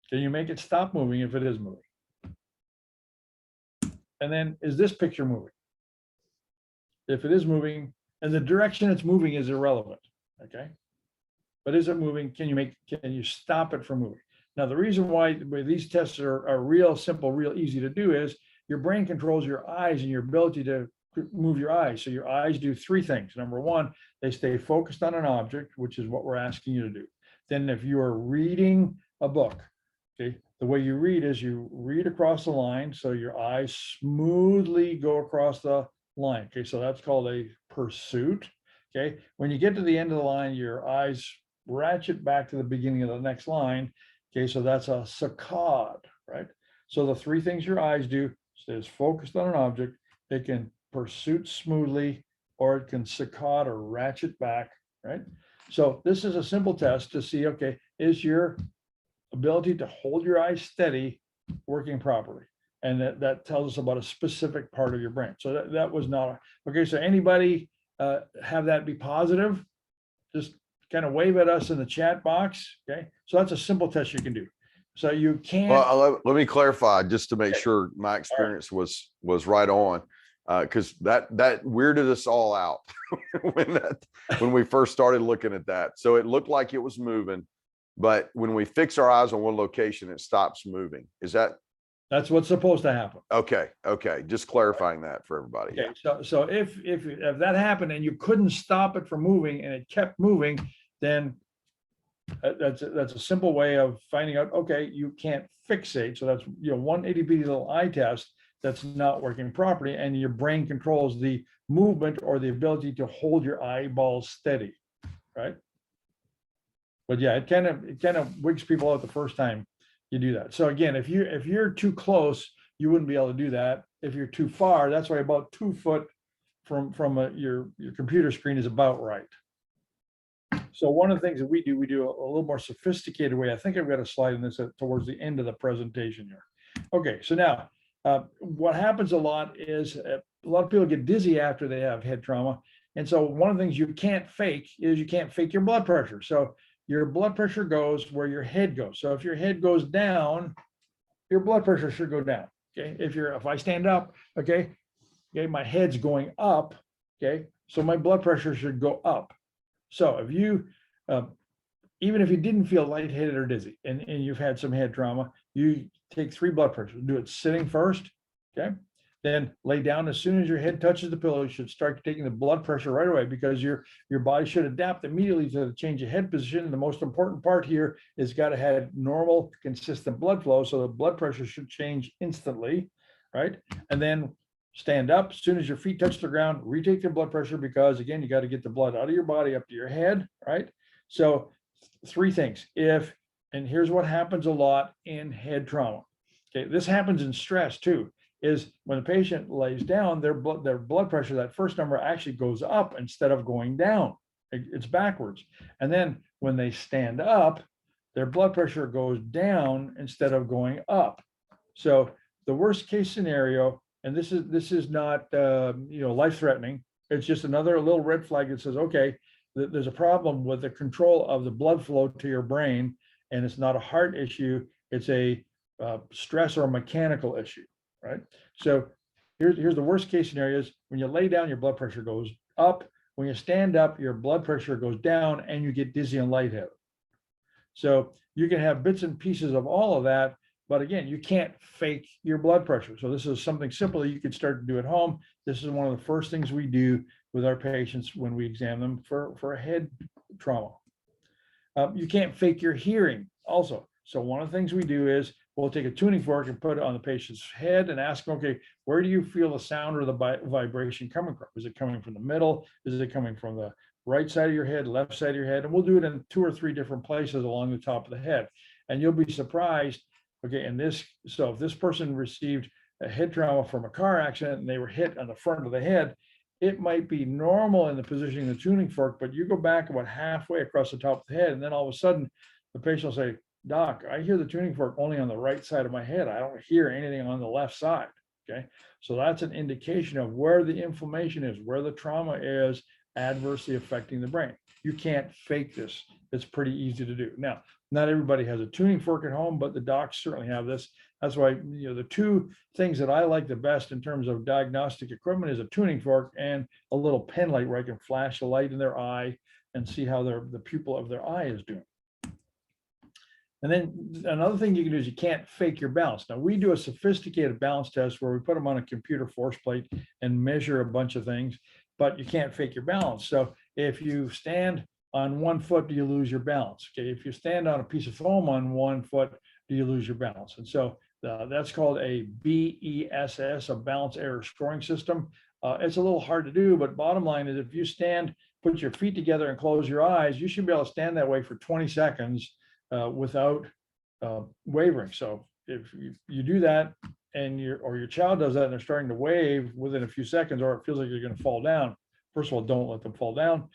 Can you make it stop moving if it is moving? And then, is this picture moving? If it is moving, and the direction it's moving is irrelevant, okay? But is it moving? Can you stop it from moving? Now, the reason why these tests are real simple, real easy to do is your brain controls your eyes and your ability to move your eyes. So your eyes do 3 things. Number 1, they stay focused on an object, which is what we're asking you to do. Then if you are reading a book, okay, the way you read is you read across the line, so your eyes smoothly go across the line. Okay, so that's called a pursuit. Okay, when you get to the end of the line, your eyes ratchet back to the beginning of the next line. Okay, so that's a saccade, right? So the 3 things your eyes do is focused on an object, it can pursuit smoothly, or it can saccade or ratchet back, right? So this is a simple test to see, okay, is your ability to hold your eyes steady working properly? And that tells us about a specific part of your brain. So that was not okay. So anybody have that be positive? Just kind of wave at us in the chat box. Okay, so that's a simple test you can do. So you can't. Well, let me clarify just to make sure my experience was right on, because that weirded us all out when we first started looking at that. So it looked like it was moving, but when we fix our eyes on one location, it stops moving. Is that? That's what's supposed to happen. Okay. Just clarifying that for everybody. Okay, so if that happened and you couldn't stop it from moving and it kept moving, then that's a simple way of finding out, okay, you can't fixate. So that's, one itty bitty little eye test that's not working properly, and your brain controls the movement or the ability to hold your eyeballs steady, right? But yeah, it kind of wigs people out the first time you do that. So again, if you're too close, you wouldn't be able to do that. If you're too far, that's why about 2 foot from your computer screen is about right. So one of the things that we do a little more sophisticated way. I think I've got a slide in this towards the end of the presentation here. Okay, so now what happens a lot is a lot of people get dizzy after they have head trauma. And so one of the things you can't fake is you can't fake your blood pressure. So your blood pressure goes where your head goes. So if your head goes down, your blood pressure should go down. Okay. If I stand up, okay, my head's going up. Okay. So my blood pressure should go up. So if you, even if you didn't feel lightheaded or dizzy and you've had some head trauma, you take 3 blood pressures. Do it sitting first. Okay. Then lay down. As soon as your head touches the pillow, you should start taking the blood pressure right away, because your body should adapt immediately to the change of head position. The most important part here is got to have normal, consistent blood flow. So the blood pressure should change instantly, right? And then stand up. As soon as your feet touch the ground, retake the blood pressure, because again, you got to get the blood out of your body up to your head, right? So 3 things. And here's what happens a lot in head trauma. Okay, this happens in stress too. Is when the patient lays down, their blood pressure, that first number actually goes up instead of going down. It's backwards. And then when they stand up, their blood pressure goes down instead of going up. So the worst case scenario, and this is not life threatening. It's just another little red flag that says, okay, there's a problem with the control of the blood flow to your brain, and it's not a heart issue. It's a stress or mechanical issue, right? So here's the worst case scenarios. When you lay down, your blood pressure goes up. When you stand up, your blood pressure goes down and you get dizzy and lightheaded. So you can have bits and pieces of all of that, but again, you can't fake your blood pressure. So this is something simple that you can start to do at home. This is one of the first things we do with our patients when we examine them for a head trauma. You can't fake your hearing also. So one of the things we do is we'll take a tuning fork and put it on the patient's head and ask them, okay, where do you feel the sound or the vibration coming from? Is it coming from the middle? Is it coming from the right side of your head, left side of your head? And we'll do it in 2 or 3 different places along the top of the head. And you'll be surprised. Okay, so if this person received a head trauma from a car accident and they were hit on the front of the head, it might be normal in the positioning of the tuning fork, but you go back about halfway across the top of the head, and then all of a sudden the patient will say, Doc, I hear the tuning fork only on the right side of my head. I don't hear anything on the left side. Okay, so that's an indication of where the inflammation is, where the trauma is adversely affecting the brain. You can't fake this. It's pretty easy to do. Now, not everybody has a tuning fork at home, but the docs certainly have this. That's why, the 2 things that I like the best in terms of diagnostic equipment is a tuning fork and a little pen light where I can flash a light in their eye and see how the pupil of their eye is doing. And then another thing you can do is you can't fake your balance. Now, we do a sophisticated balance test where we put them on a computer force plate and measure a bunch of things, but you can't fake your balance. So if you stand on 1 foot, do you lose your balance? Okay, if you stand on a piece of foam on 1 foot, do you lose your balance? And so that's called a BESS, a balance error scoring system. It's a little hard to do, but bottom line is if you stand, put your feet together and close your eyes, you should be able to stand that way for 20 seconds without wavering. So if you do that and your child does that and they're starting to wave within a few seconds, or it feels like you're going to fall down, first of all, don't let them fall down.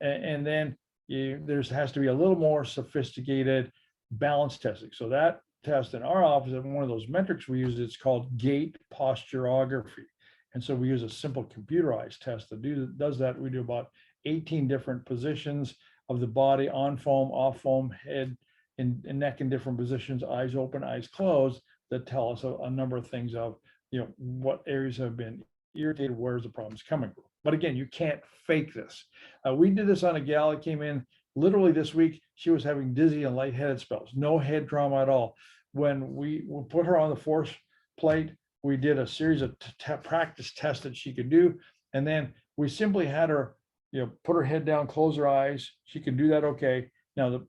And then there has to be a little more sophisticated balance testing. So that test in our office, and one of those metrics we use, it's called gait posturography. And so we use a simple computerized test that does that. We do about 18 different positions of the body, on foam, off foam, head and neck in different positions, eyes open, eyes closed, that tell us a number of things of, what areas have been irritated, where's the problems coming from. But again, you can't fake this. We did this on a gal that came in literally this week. She was having dizzy and lightheaded spells, no head trauma at all. When we put her on the force plate, we did a series of practice tests that she could do. And then we simply had her, put her head down, close her eyes. She could do that okay. Now,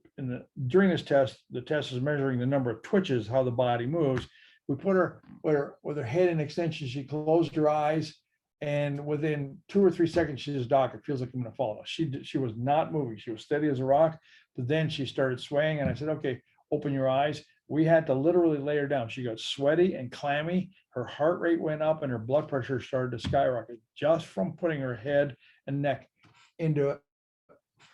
during this test, the test is measuring the number of twitches, how the body moves. We put her with her head in extension. She closed her eyes, and within 2 or 3 seconds, she says, Doc, it feels like I'm going to fall. She was not moving. She was steady as a rock, but then she started swaying, and I said, okay, open your eyes. We had to literally lay her down. She got sweaty and clammy. Her heart rate went up, and her blood pressure started to skyrocket just from putting her head and neck into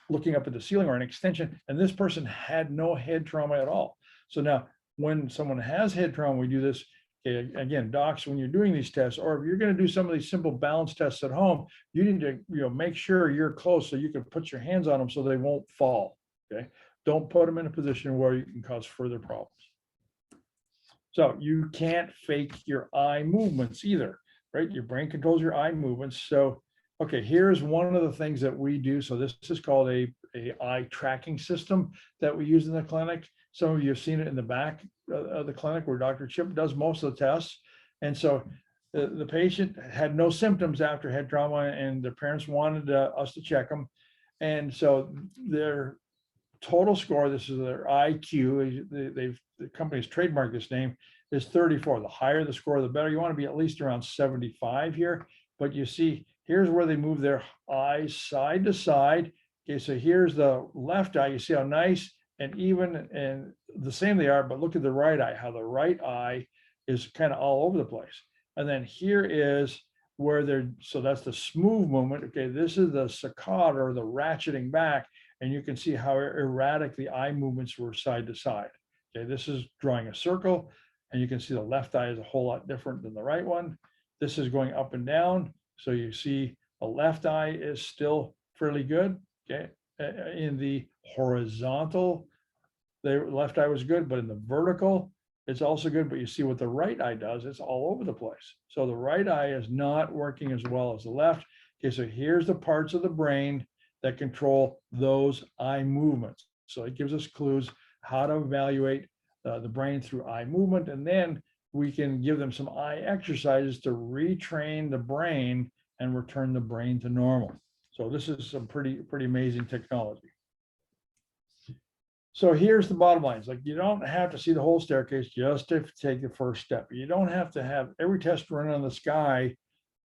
looking up at the ceiling or an extension. And this person had no head trauma at all. So now when someone has head trauma, we do this. Okay, again, docs, when you're doing these tests, or if you're going to do some of these simple balance tests at home, you need to make sure you're close so you can put your hands on them so they won't fall. Okay, don't put them in a position where you can cause further problems. So you can't fake your eye movements either, right? Your brain controls your eye movements. So okay, here's one of the things that we do. So this is called a eye tracking system that we use in the clinic. Some of you have seen it in the back of the clinic where Dr. Chip does most of the tests. And so the patient had no symptoms after head trauma, and their parents wanted us to check them. And so their total score, this is their IQ, the company's trademarked this name, is 34. The higher the score, the better. You want to be at least around 75 here. But you see, here's where they move their eyes side to side. Okay, so here's the left eye. You see how nice and even and the same they are, but look at the right eye, how the right eye is kind of all over the place. And then here is where so that's the smooth movement. Okay, this is the saccade or the ratcheting back. and you can see how erratic the eye movements were side to side. Okay, this is drawing a circle, and you can see the left eye is a whole lot different than the right one. This is going up and down, so you see the left eye is still fairly good. Okay, in the horizontal, the left eye was good, but in the vertical, it's also good. But you see what the right eye does, it's all over the place. So the right eye is not working as well as the left. Okay, so here's the parts of the brain that control those eye movements. So it gives us clues how to evaluate the brain through eye movement, and then we can give them some eye exercises to retrain the brain and return the brain to normal. So this is some pretty amazing technology. So here's the bottom line. It's like, you don't have to see the whole staircase just to take the first step. You don't have to have every test run on the sky,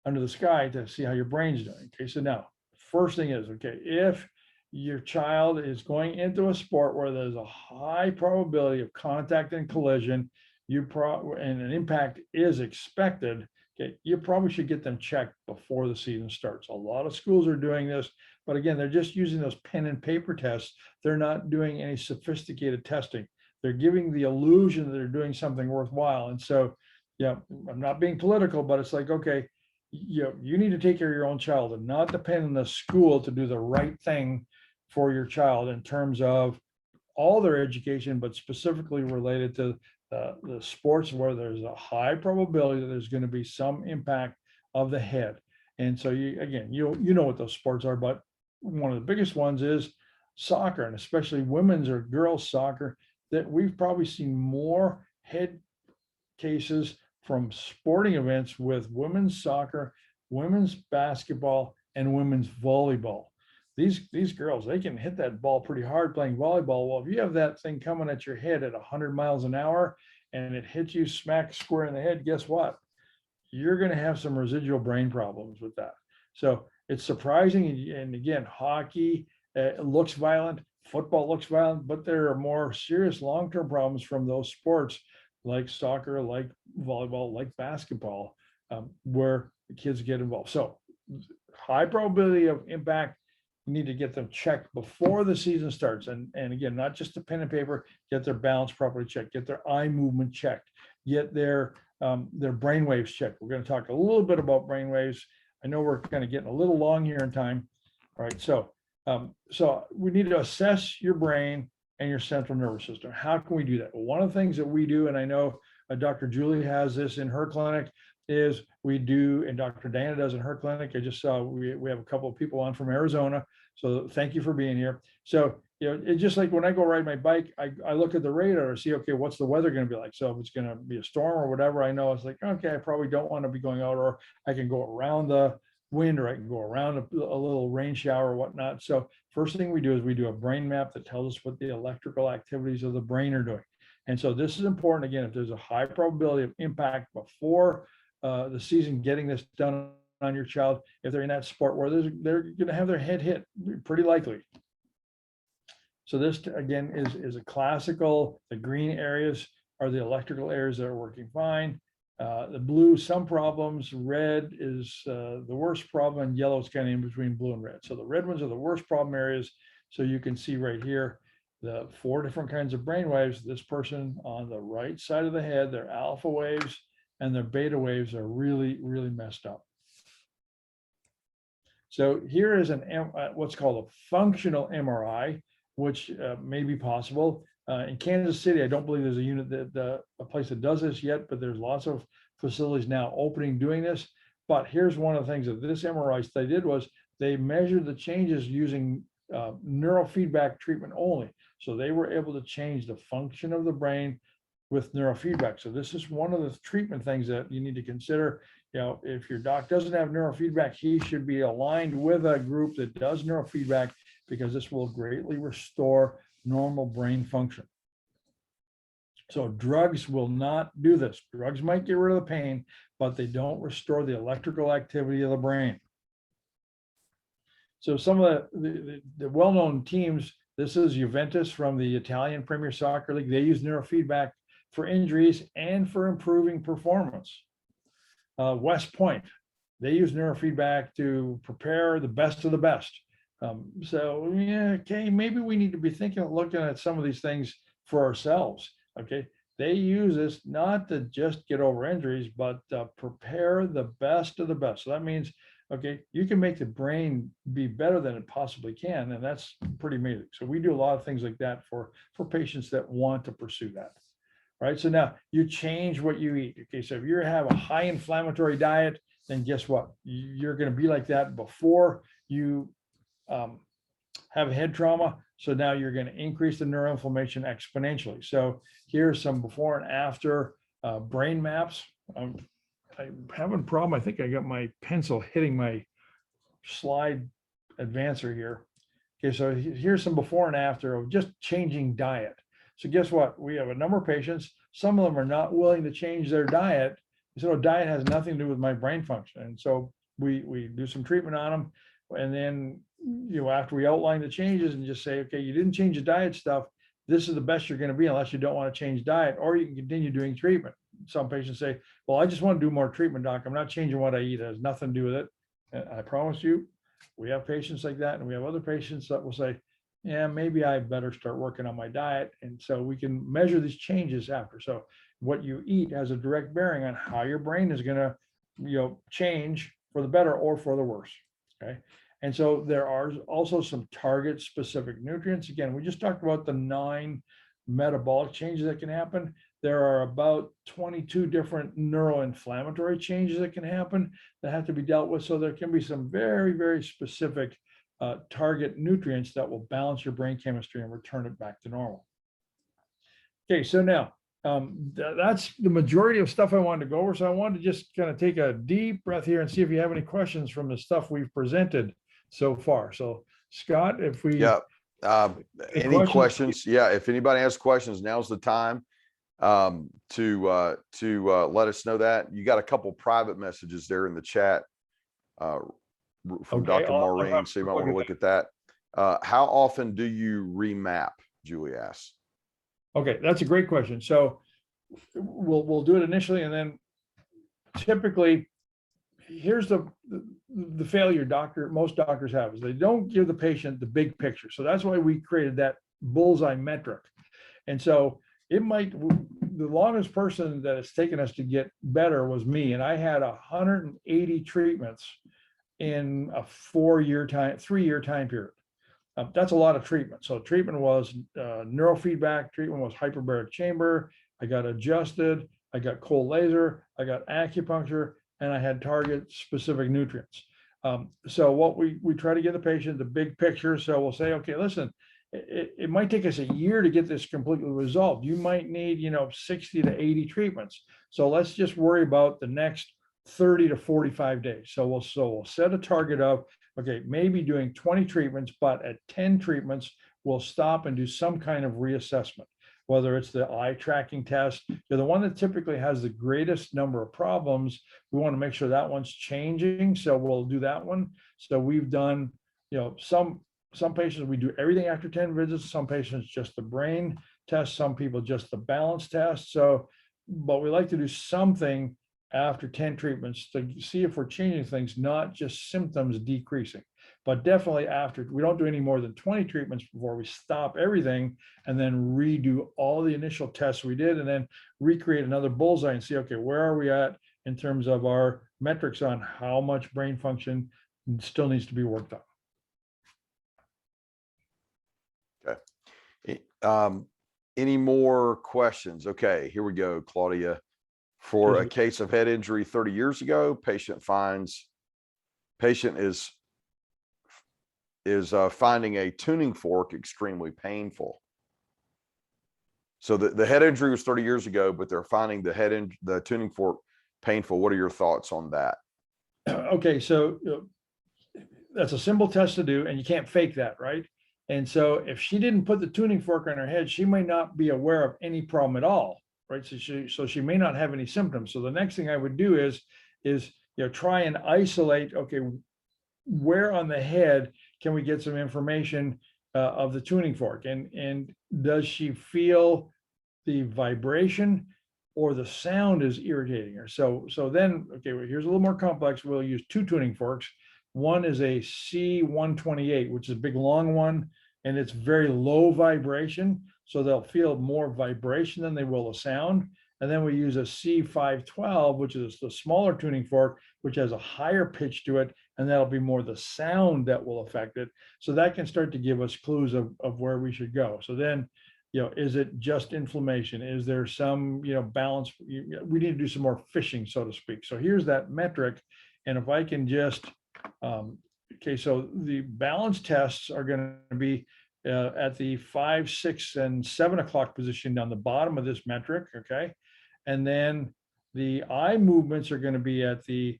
under the sky, to see how your brain's doing. Okay, so now, first thing is, okay, if your child is going into a sport where there's a high probability of contact and collision, and an impact is expected, okay, you probably should get them checked before the season starts. A lot of schools are doing this, but again, they're just using those pen and paper tests. They're not doing any sophisticated testing. They're giving the illusion that they're doing something worthwhile. And so, yeah, I'm not being political, but it's like, okay, you need to take care of your own child and not depend on the school to do the right thing for your child in terms of all their education, but specifically related to the sports where there's a high probability that there's going to be some impact of the head. And so you know what those sports are, but one of the biggest ones is soccer, and especially women's or girls soccer, that we've probably seen more head cases from sporting events with women's soccer, women's basketball, and women's volleyball. These girls, they can hit that ball pretty hard playing volleyball. Well, if you have that thing coming at your head at 100 miles an hour and it hits you smack square in the head, guess what? You're going to have some residual brain problems with that. So it's surprising. And again, hockey looks violent, football looks violent, but there are more serious long-term problems from those sports like soccer, like volleyball, like basketball, where the kids get involved. So high probability of impact. You need to get them checked before the season starts. And again, not just the pen and paper, get their balance properly checked, get their eye movement checked, get their brain waves checked. We're going to talk a little bit about brain waves. I know we're kind of getting a little long here in time. All right, so we need to assess your brain and your central nervous system. How can we do that? Well, one of the things that we do, and I know Dr. Julie has this in her clinic, is we do, and Dr. Dana does in her clinic. I just saw we have a couple of people on from Arizona. So thank you for being here. So, it's just like when I go ride my bike, I look at the radar to see, okay, what's the weather going to be like? So if it's going to be a storm or whatever, I know it's like, okay, I probably don't want to be going out, or I can go around the wind, or I can go around a little rain shower or whatnot. So first thing we do is we do a brain map that tells us what the electrical activities of the brain are doing. And so this is important. Again, if there's a high probability of impact before the season, getting this done on your child, if they're in that sport where they're going to have their head hit, pretty likely. So this again is a classical. The green areas are the electrical areas that are working fine. The blue, some problems. Red is the worst problem, and yellow is kind of in between blue and red. So the red ones are the worst problem areas. So you can see right here the 4 different kinds of brain waves. This person on the right side of the head, their alpha waves and their beta waves are really, really messed up. So here is what's called a functional MRI, which may be possible. In Kansas City, I don't believe there's a unit a place that does this yet, but there's lots of facilities now opening doing this. But here's one of the things that this MRI study did was they measured the changes using neurofeedback treatment only. So they were able to change the function of the brain with neurofeedback. So this is one of the treatment things that you need to consider. If your doc doesn't have neurofeedback, he should be aligned with a group that does neurofeedback, because this will greatly restore normal brain function. So drugs will not do this. Drugs might get rid of the pain, but they don't restore the electrical activity of the brain. So some of the well-known teams, this is Juventus from the Italian Premier Soccer League. They use neurofeedback for injuries and for improving performance. West Point, they use neurofeedback to prepare the best of the best. So yeah, okay, maybe we need to be looking at some of these things for ourselves. Okay, they use this not to just get over injuries, but prepare the best of the best. So that means, okay, you can make the brain be better than it possibly can, and that's pretty amazing. So we do a lot of things like that for patients that want to pursue that. Right. So now you change what you eat. Okay, so if you have a high inflammatory diet, then guess what? You're going to be like that before you have head trauma. So now you're going to increase the neuroinflammation exponentially. So here's some before and after brain maps. I'm having a problem. I think I got my pencil hitting my slide advancer here. Okay, so here's some before and after of just changing diet. So guess what? We have a number of patients. Some of them are not willing to change their diet. So diet has nothing to do with my brain function. And so we do some treatment on them. And then, after we outline the changes and just say, okay, you didn't change the diet stuff. This is the best you're going to be unless you don't want to change diet, or you can continue doing treatment. Some patients say, well, I just want to do more treatment, doc. I'm not changing what I eat. It has nothing to do with it. And I promise you, we have patients like that. And we have other patients that will say, yeah, maybe I better start working on my diet. And so we can measure these changes after. So what you eat has a direct bearing on how your brain is going to, change for the better or for the worse. Okay. And so there are also some target specific nutrients. Again, we just talked about the 9 metabolic changes that can happen. There are about 22 different neuroinflammatory changes that can happen that have to be dealt with. So there can be some very, very specific target nutrients that will balance your brain chemistry and return it back to normal. Okay, so now that's the majority of stuff I wanted to go over. So I wanted to just kind of take a deep breath here and see if you have any questions from the stuff we've presented so far. So Scott, if we any questions? Yeah, if anybody has questions, now's the time to let us know that. You got a couple private messages there in the chat from Dr. Maureen, so you might want to look at that. How often do you remap? Julie asks. Okay, that's a great question. So we'll do it initially, and then typically, here's the failure most doctors have is they don't give the patient the big picture. So that's why we created that bullseye metric. And so the longest person that it's taken us to get better was me, and I had 180 treatments in a 3-year time period. That's a lot of treatment. So treatment was neurofeedback, treatment was hyperbaric chamber. I got adjusted, I got cold laser, I got acupuncture, and I had target specific nutrients. So what we try to give the patient the big picture. So we'll say, okay, listen, it might take us a year to get this completely resolved. You might need, 60 to 80 treatments. So let's just worry about the next 30 to 45 days. So we'll set a target of, okay, maybe doing 20 treatments, but at 10 treatments, we'll stop and do some kind of reassessment, whether it's the eye tracking test. The one that typically has the greatest number of problems, we want to make sure that one's changing. So we'll do that one. So we've done, some patients, we do everything after 10 visits. Some patients, just the brain test. Some people, just the balance test. So, but we like to do something after 10 treatments to see if we're changing things, not just symptoms decreasing, but definitely after. We don't do any more than 20 treatments before we stop everything and then redo all the initial tests we did, and then recreate another bullseye and see, okay, where are we at in terms of our metrics on how much brain function still needs to be worked on. Okay. Any more questions? Okay, here we go, Claudia. For a case of head injury 30 years ago, patient is finding a tuning fork extremely painful. So the head injury was 30 years ago, but they're finding the tuning fork painful. What are your thoughts on that? Okay, so that's a simple test to do, and you can't fake that, right? And so if she didn't put the tuning fork on her head, she might not be aware of any problem at all. Right, so she may not have any symptoms. So the next thing I would do is try and isolate. Okay, where on the head can we get some information of the tuning fork, and does she feel the vibration or the sound is irritating her? So then, okay, well, here's a little more complex. We'll use 2 tuning forks. One is a C128, which is a big long one, and it's very low vibration. So they'll feel more vibration than they will a sound. And then we use a C512, which is the smaller tuning fork, which has a higher pitch to it, and that'll be more the sound that will affect it. So that can start to give us clues of where we should go. So then, is it just inflammation? Is there some, balance? We need to do some more fishing, so to speak. So here's that metric. And if I can just, okay, so the balance tests are going to be at the 5, 6, and 7 o'clock position down the bottom of this metric, okay? And then the eye movements are going to be at the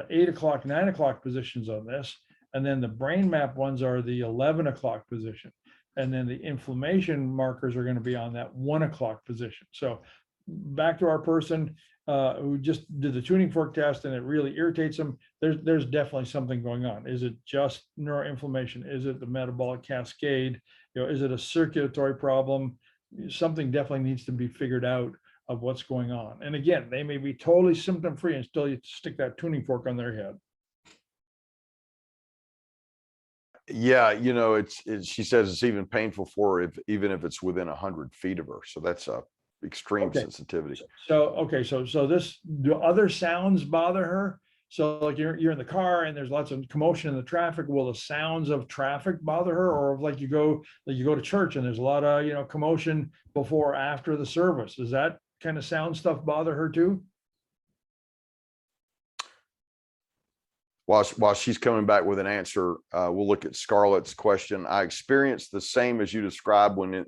8 o'clock, 9 o'clock positions on this. And then the brain map ones are the 11 o'clock position. And then the inflammation markers are going to be on that 1 o'clock position. So back to our person who just did the tuning fork test and it really irritates them, there's definitely something going on. Is it just neuroinflammation? Is it the metabolic cascade? Is it a circulatory problem? Something definitely needs to be figured out of what's going on. And again, they may be totally symptom-free until you stick that tuning fork on their head. Yeah, she says it's even painful for her even if it's within 100 feet of her. So that's a extreme sensitivity. So this, do other sounds bother her? So like you're in the car and there's lots of commotion in the traffic. Will the sounds of traffic bother her? Or like you go to church and there's a lot of, commotion before or after the service. Does that kind of sound stuff bother her too? While she's coming back with an answer, we'll look at Scarlett's question. I experienced the same as you described when in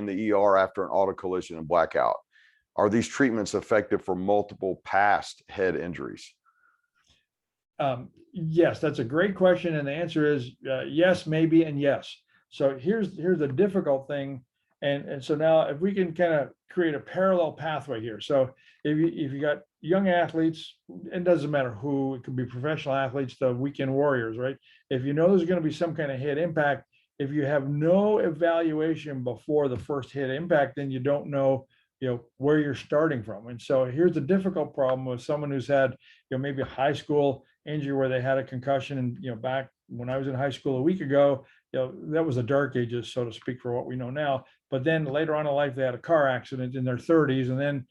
the ER after an auto collision and blackout. Are these treatments effective for multiple past head injuries? Yes, that's a great question. And the answer is yes, maybe, and yes. So here's the difficult thing. And so now if we can kind of create a parallel pathway here. So if you got young athletes, it doesn't matter who, it could be professional athletes, the weekend warriors, right? If you know there's going to be some kind of head impact, if you have no evaluation before the first head impact, then you don't know, where you're starting from. And so here's the difficult problem with someone who's had, maybe a high school injury where they had a concussion. And, back when I was in high school a week ago, that was the dark ages, so to speak, for what we know now. But then later on in life, they had a car accident in their 30s. And then,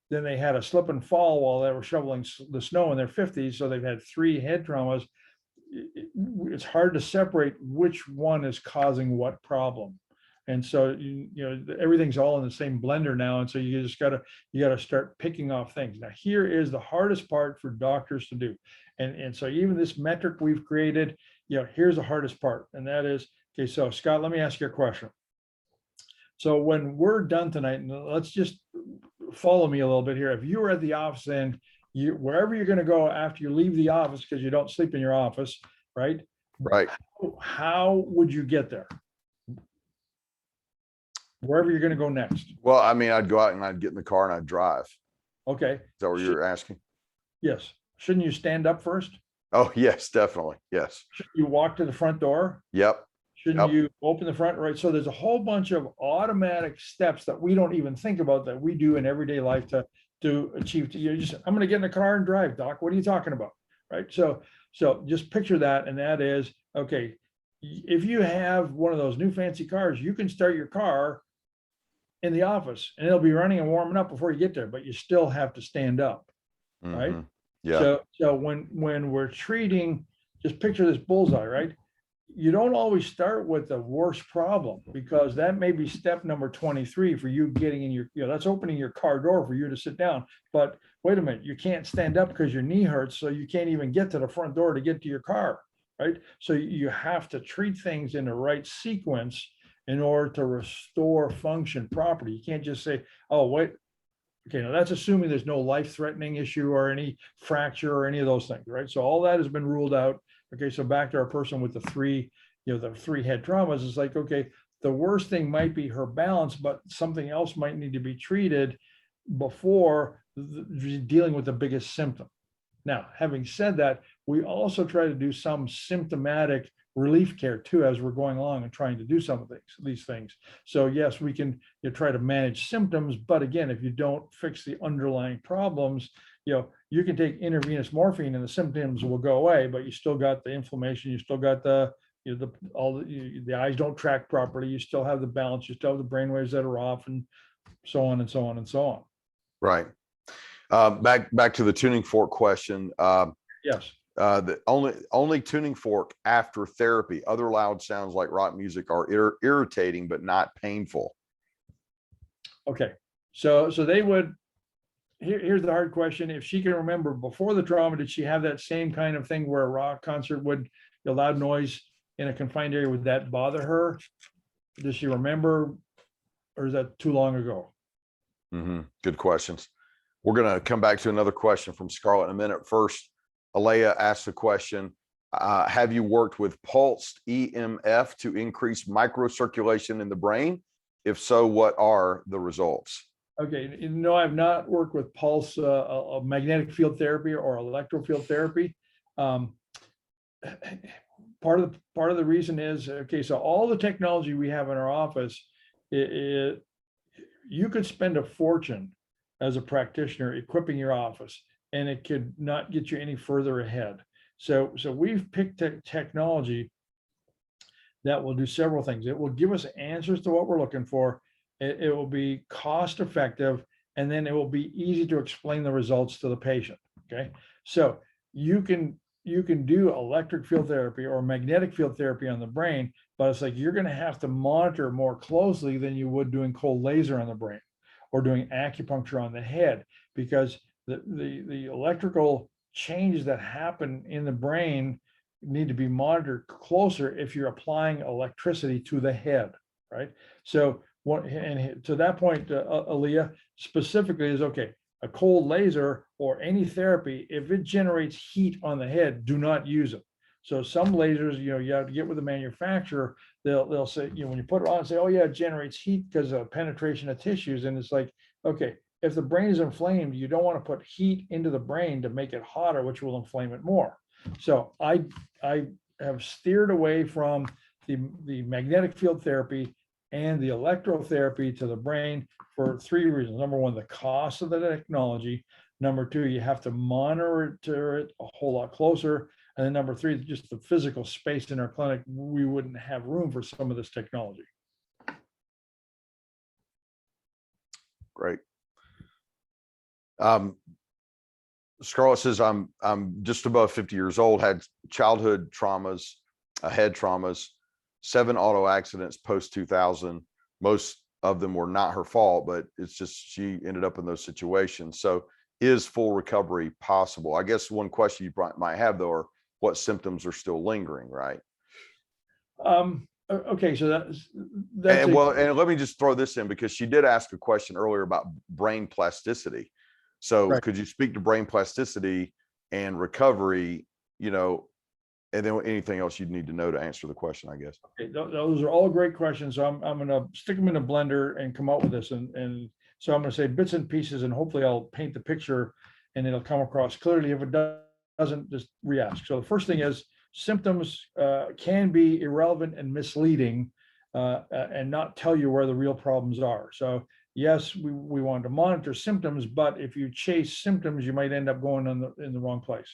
then they had a slip and fall while they were shoveling the snow in their 50s. So they've had 3 head traumas. It's hard to separate which one is causing what problem. And so, everything's all in the same blender now. And so you just gotta start picking off things. Now, here is the hardest part for doctors to do. And so even this metric we've created, here's the hardest part. And that is, okay, so Scott, let me ask you a question. So when we're done tonight, and let's just follow me a little bit here. If you were at the office and wherever you're going to go after you leave the office, because you don't sleep in your office, right? Right. How would you get there? Wherever you're going to go next. Well, I mean, I'd go out and I'd get in the car and I'd drive. Okay. Is that what you're asking? Yes. Shouldn't you stand up first? Oh, yes, definitely. Yes. Should you walk to the front door? Yep. Shouldn't you open the front, right? So there's a whole bunch of automatic steps that we don't even think about that we do in everyday life to achieve. I'm going to get in the car and drive, Doc. What are you talking about? Right. So just picture that. And that is, okay, if you have one of those new fancy cars, you can start your car in the office and it'll be running and warming up before you get there, but you still have to stand up. Right. Mm-hmm. Yeah. So when we're treating, just picture this bullseye, right? You don't always start with the worst problem, because that may be step number 23 for you getting in your, that's opening your car door for you to sit down. But wait a minute, you can't stand up because your knee hurts. So you can't even get to the front door to get to your car, right? So you have to treat things in the right sequence in order to restore function properly. You can't just say, oh, wait, okay, now that's assuming there's no life-threatening issue or any fracture or any of those things, right? So all that has been ruled out. Okay, so back to our person with the 3 head traumas, it's like, okay, the worst thing might be her balance, but something else might need to be treated before dealing with the biggest symptom. Now, having said that, we also try to do some symptomatic relief care too, as we're going along and trying to do some of these things. So yes, we can try to manage symptoms, but again, if you don't fix the underlying problems, you can take intravenous morphine and the symptoms will go away, but you still got the inflammation, you still got the the eyes don't track properly, you still have the balance, you still have the brain waves that are off, and so on and so on and so on. Right. Back to the tuning fork question. Yes. The only tuning fork after therapy. Other loud sounds like rock music are irritating but not painful. Okay. So they would. Here's the hard question. If she can remember before the trauma, did she have that same kind of thing where a rock concert would, the loud noise in a confined area, would that bother her? Does she remember, or is that too long ago? Good questions. We're going to come back to another question from Scarlett in a minute. First, Alea asked the question, have you worked with pulsed EMF to increase microcirculation in the brain? If so, what are the results? Okay, no, I've not worked with pulse magnetic field therapy or electrofield therapy. Part of the reason is, okay, so all the technology we have in our office, you could spend a fortune as a practitioner equipping your office, and it could not get you any further ahead. So we've picked technology that will do several things. It will give us answers to what we're looking for. It will be cost effective, and then it will be easy to explain the results to the patient. Okay, so you can do electric field therapy or magnetic field therapy on the brain, but it's like you're going to have to monitor more closely than you would doing cold laser on the brain or doing acupuncture on the head, because the electrical changes that happen in the brain need to be monitored closer if you're applying electricity to the head, right? So and to that point, Alea, specifically is, okay, a cold laser or any therapy, if it generates heat on the head, do not use it. So some lasers, you have to get with the manufacturer. They'll say, when you put it on, say, oh yeah, it generates heat because of penetration of tissues. And it's like, okay, if the brain is inflamed, you don't want to put heat into the brain to make it hotter, which will inflame it more. So I have steered away from the magnetic field therapy and the electrotherapy to the brain for three reasons. Number one, the cost of the technology. Number two, you have to monitor it a whole lot closer. And then number three, just the physical space in our clinic, we wouldn't have room for some of this technology. Great. Scarlett says, I'm just above 50 years old, had childhood traumas, head traumas, 7 auto accidents post 2000. Most of them were not her fault, but it's just she ended up in those situations. So is full recovery possible? I guess one question you might have though are what symptoms are still lingering, right? Okay, so that's and let me just throw this in, because she did ask a question earlier about brain plasticity. So right. Could you speak to brain plasticity and recovery, and then anything else you'd need to know to answer the question, I guess. Okay, those are all great questions. So I'm going to stick them in a blender and come up with this. And so I'm going to say bits and pieces, and hopefully I'll paint the picture and it'll come across clearly. If it doesn't, just re-ask. So the first thing is symptoms can be irrelevant and misleading and not tell you where the real problems are. So yes, we want to monitor symptoms, but if you chase symptoms, you might end up going in the wrong place.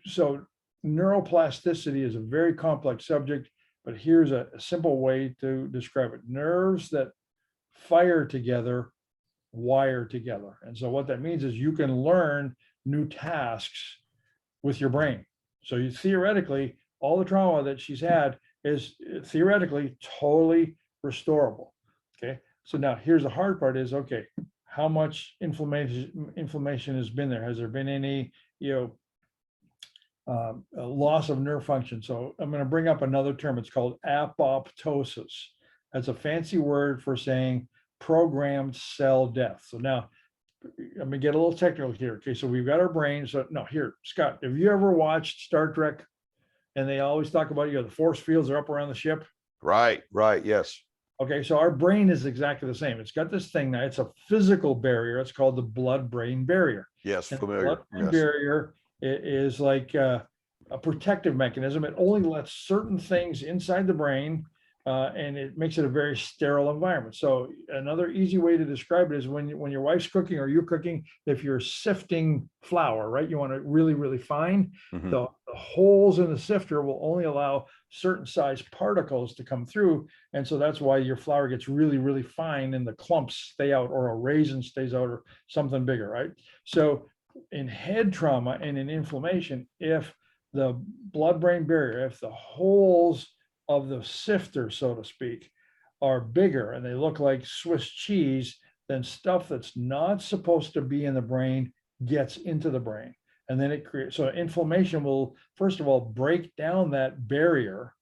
So neuroplasticity is a very complex subject, but here's a simple way to describe it. Nerves that fire together wire together. And so what that means is you can learn new tasks with your brain. So you theoretically, all the trauma that she's had is theoretically totally restorable. Okay. So now here's the hard part is, okay, how much inflammation has been there? Has there been any, loss of nerve function? So I'm going to bring up another term. It's called apoptosis. That's a fancy word for saying programmed cell death. So now I'm going to get a little technical here. Okay, so we've got our brain. So no, here, Scott, have you ever watched Star Trek? And they always talk about, the force fields are up around the ship. Right, yes. Okay, so our brain is exactly the same. It's got this thing now. It's a physical barrier. It's called the blood-brain barrier. Yes, and familiar. The blood-brain barrier is like a protective mechanism. It only lets certain things inside the brain and it makes it a very sterile environment. So another easy way to describe it is when your wife's cooking or you're cooking, if you're sifting flour, right, you want it really, really fine. Mhm. The holes in the sifter will only allow certain size particles to come through. And so that's why your flour gets really, really fine and the clumps stay out, or a raisin stays out, or something bigger, right? So in head trauma and in inflammation, if the blood-brain barrier, if the holes of the sifter, so to speak, are bigger and they look like Swiss cheese, then stuff that's not supposed to be in the brain gets into the brain. And then it creates, so inflammation will, first of all, break down that barrier.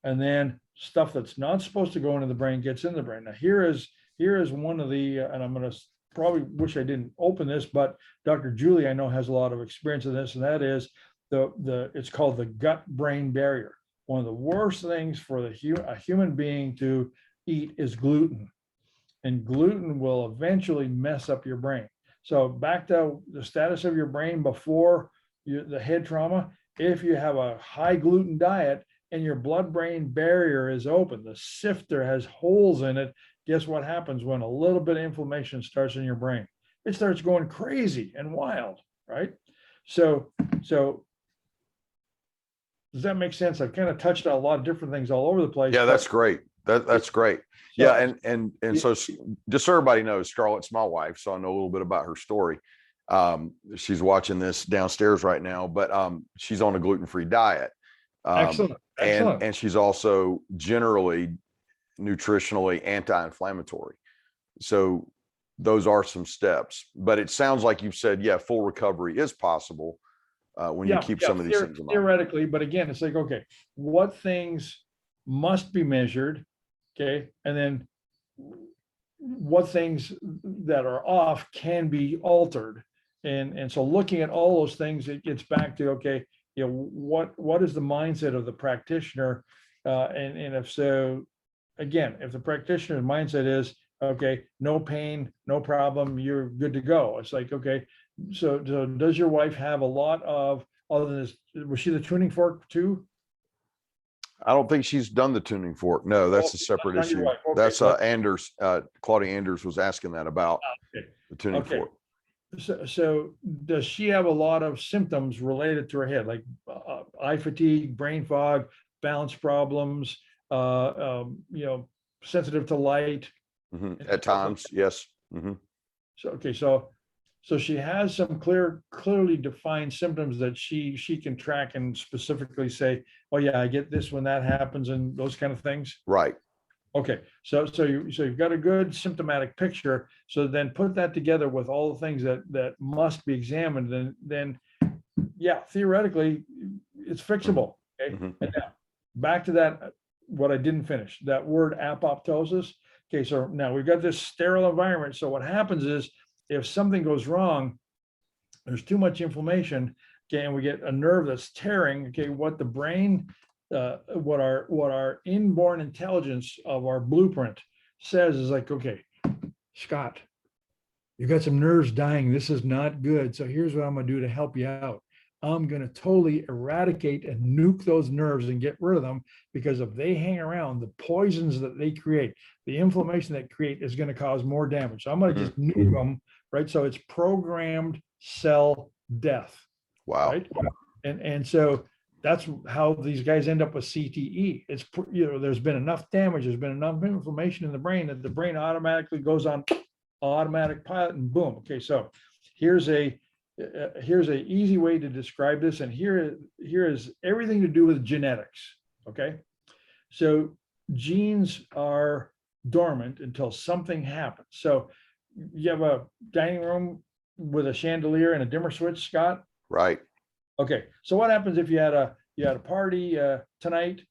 And then stuff that's not supposed to go into the brain gets in the brain. Now, here is one of the, and I'm going to probably wish I didn't open this, but Dr. Julie, I know, has a lot of experience in this, and that is it's called the gut-brain barrier. One of the worst things for a human being to eat is gluten, and gluten will eventually mess up your brain. So back to the status of your brain before the head trauma, if you have a high gluten diet and your blood-brain barrier is open, the sifter has holes in it, guess what happens when a little bit of inflammation starts in your brain? It starts going crazy and wild, right? So does that make sense? I've kind of touched on a lot of different things all over the place. Yeah, that's great. That's great. Yeah. And so just so everybody knows, Scarlett's my wife, so I know a little bit about her story. She's watching this downstairs right now, but she's on a gluten-free diet. Excellent. And she's also generally nutritionally anti-inflammatory. So those are some steps, but it sounds like you've said, yeah, full recovery is possible when you keep some of these things in mind. Theoretically, but again, it's like, okay, what things must be measured, okay, and then what things that are off can be altered, and so looking at all those things, it gets back to, okay, you know, what is the mindset of the practitioner, and if so, again, if the practitioner's mindset is, okay, no pain, no problem, you're good to go. It's like, okay, so does your wife have a lot of, other than this, was she the tuning fork too? I don't think she's done the tuning fork. No, that's a separate issue. Okay, That's Anders, Claudia Anders was asking that about the tuning fork. So does she have a lot of symptoms related to her head, like eye fatigue, brain fog, balance problems, you know, sensitive to light? At times, yes. So, okay, so she has some clearly defined symptoms that she can track and specifically say, oh yeah, I get this when that happens, and those kind of things. Right. Okay, so you've got a good symptomatic picture. So then put that together with all the things that must be examined, and then yeah, theoretically it's fixable. Okay, and now back to that, what I didn't finish, that word apoptosis. Okay, so now we've got this sterile environment. So what happens is, if something goes wrong, there's too much inflammation, okay, and we get a nerve that's tearing, okay, what the brain, what our inborn intelligence of our blueprint says is like, okay, Scott, you got some nerves dying. This is not good. So here's what I'm going to do to help you out. I'm going to totally eradicate and nuke those nerves and get rid of them, because if they hang around, the poisons that they create, the inflammation that create is going to cause more damage. So I'm going to just nuke them, right? So it's programmed cell death. Wow. Right? And so that's how these guys end up with CTE. It's, you know, there's been enough damage, there's been enough inflammation in the brain that the brain automatically goes on automatic pilot, and boom. Okay, so here's a easy way to describe this, and here is everything to do with genetics. Okay, so genes are dormant until something happens. So you have a dining room with a chandelier and a dimmer switch, Scott? Right. Okay, so what happens if you had a party tonight,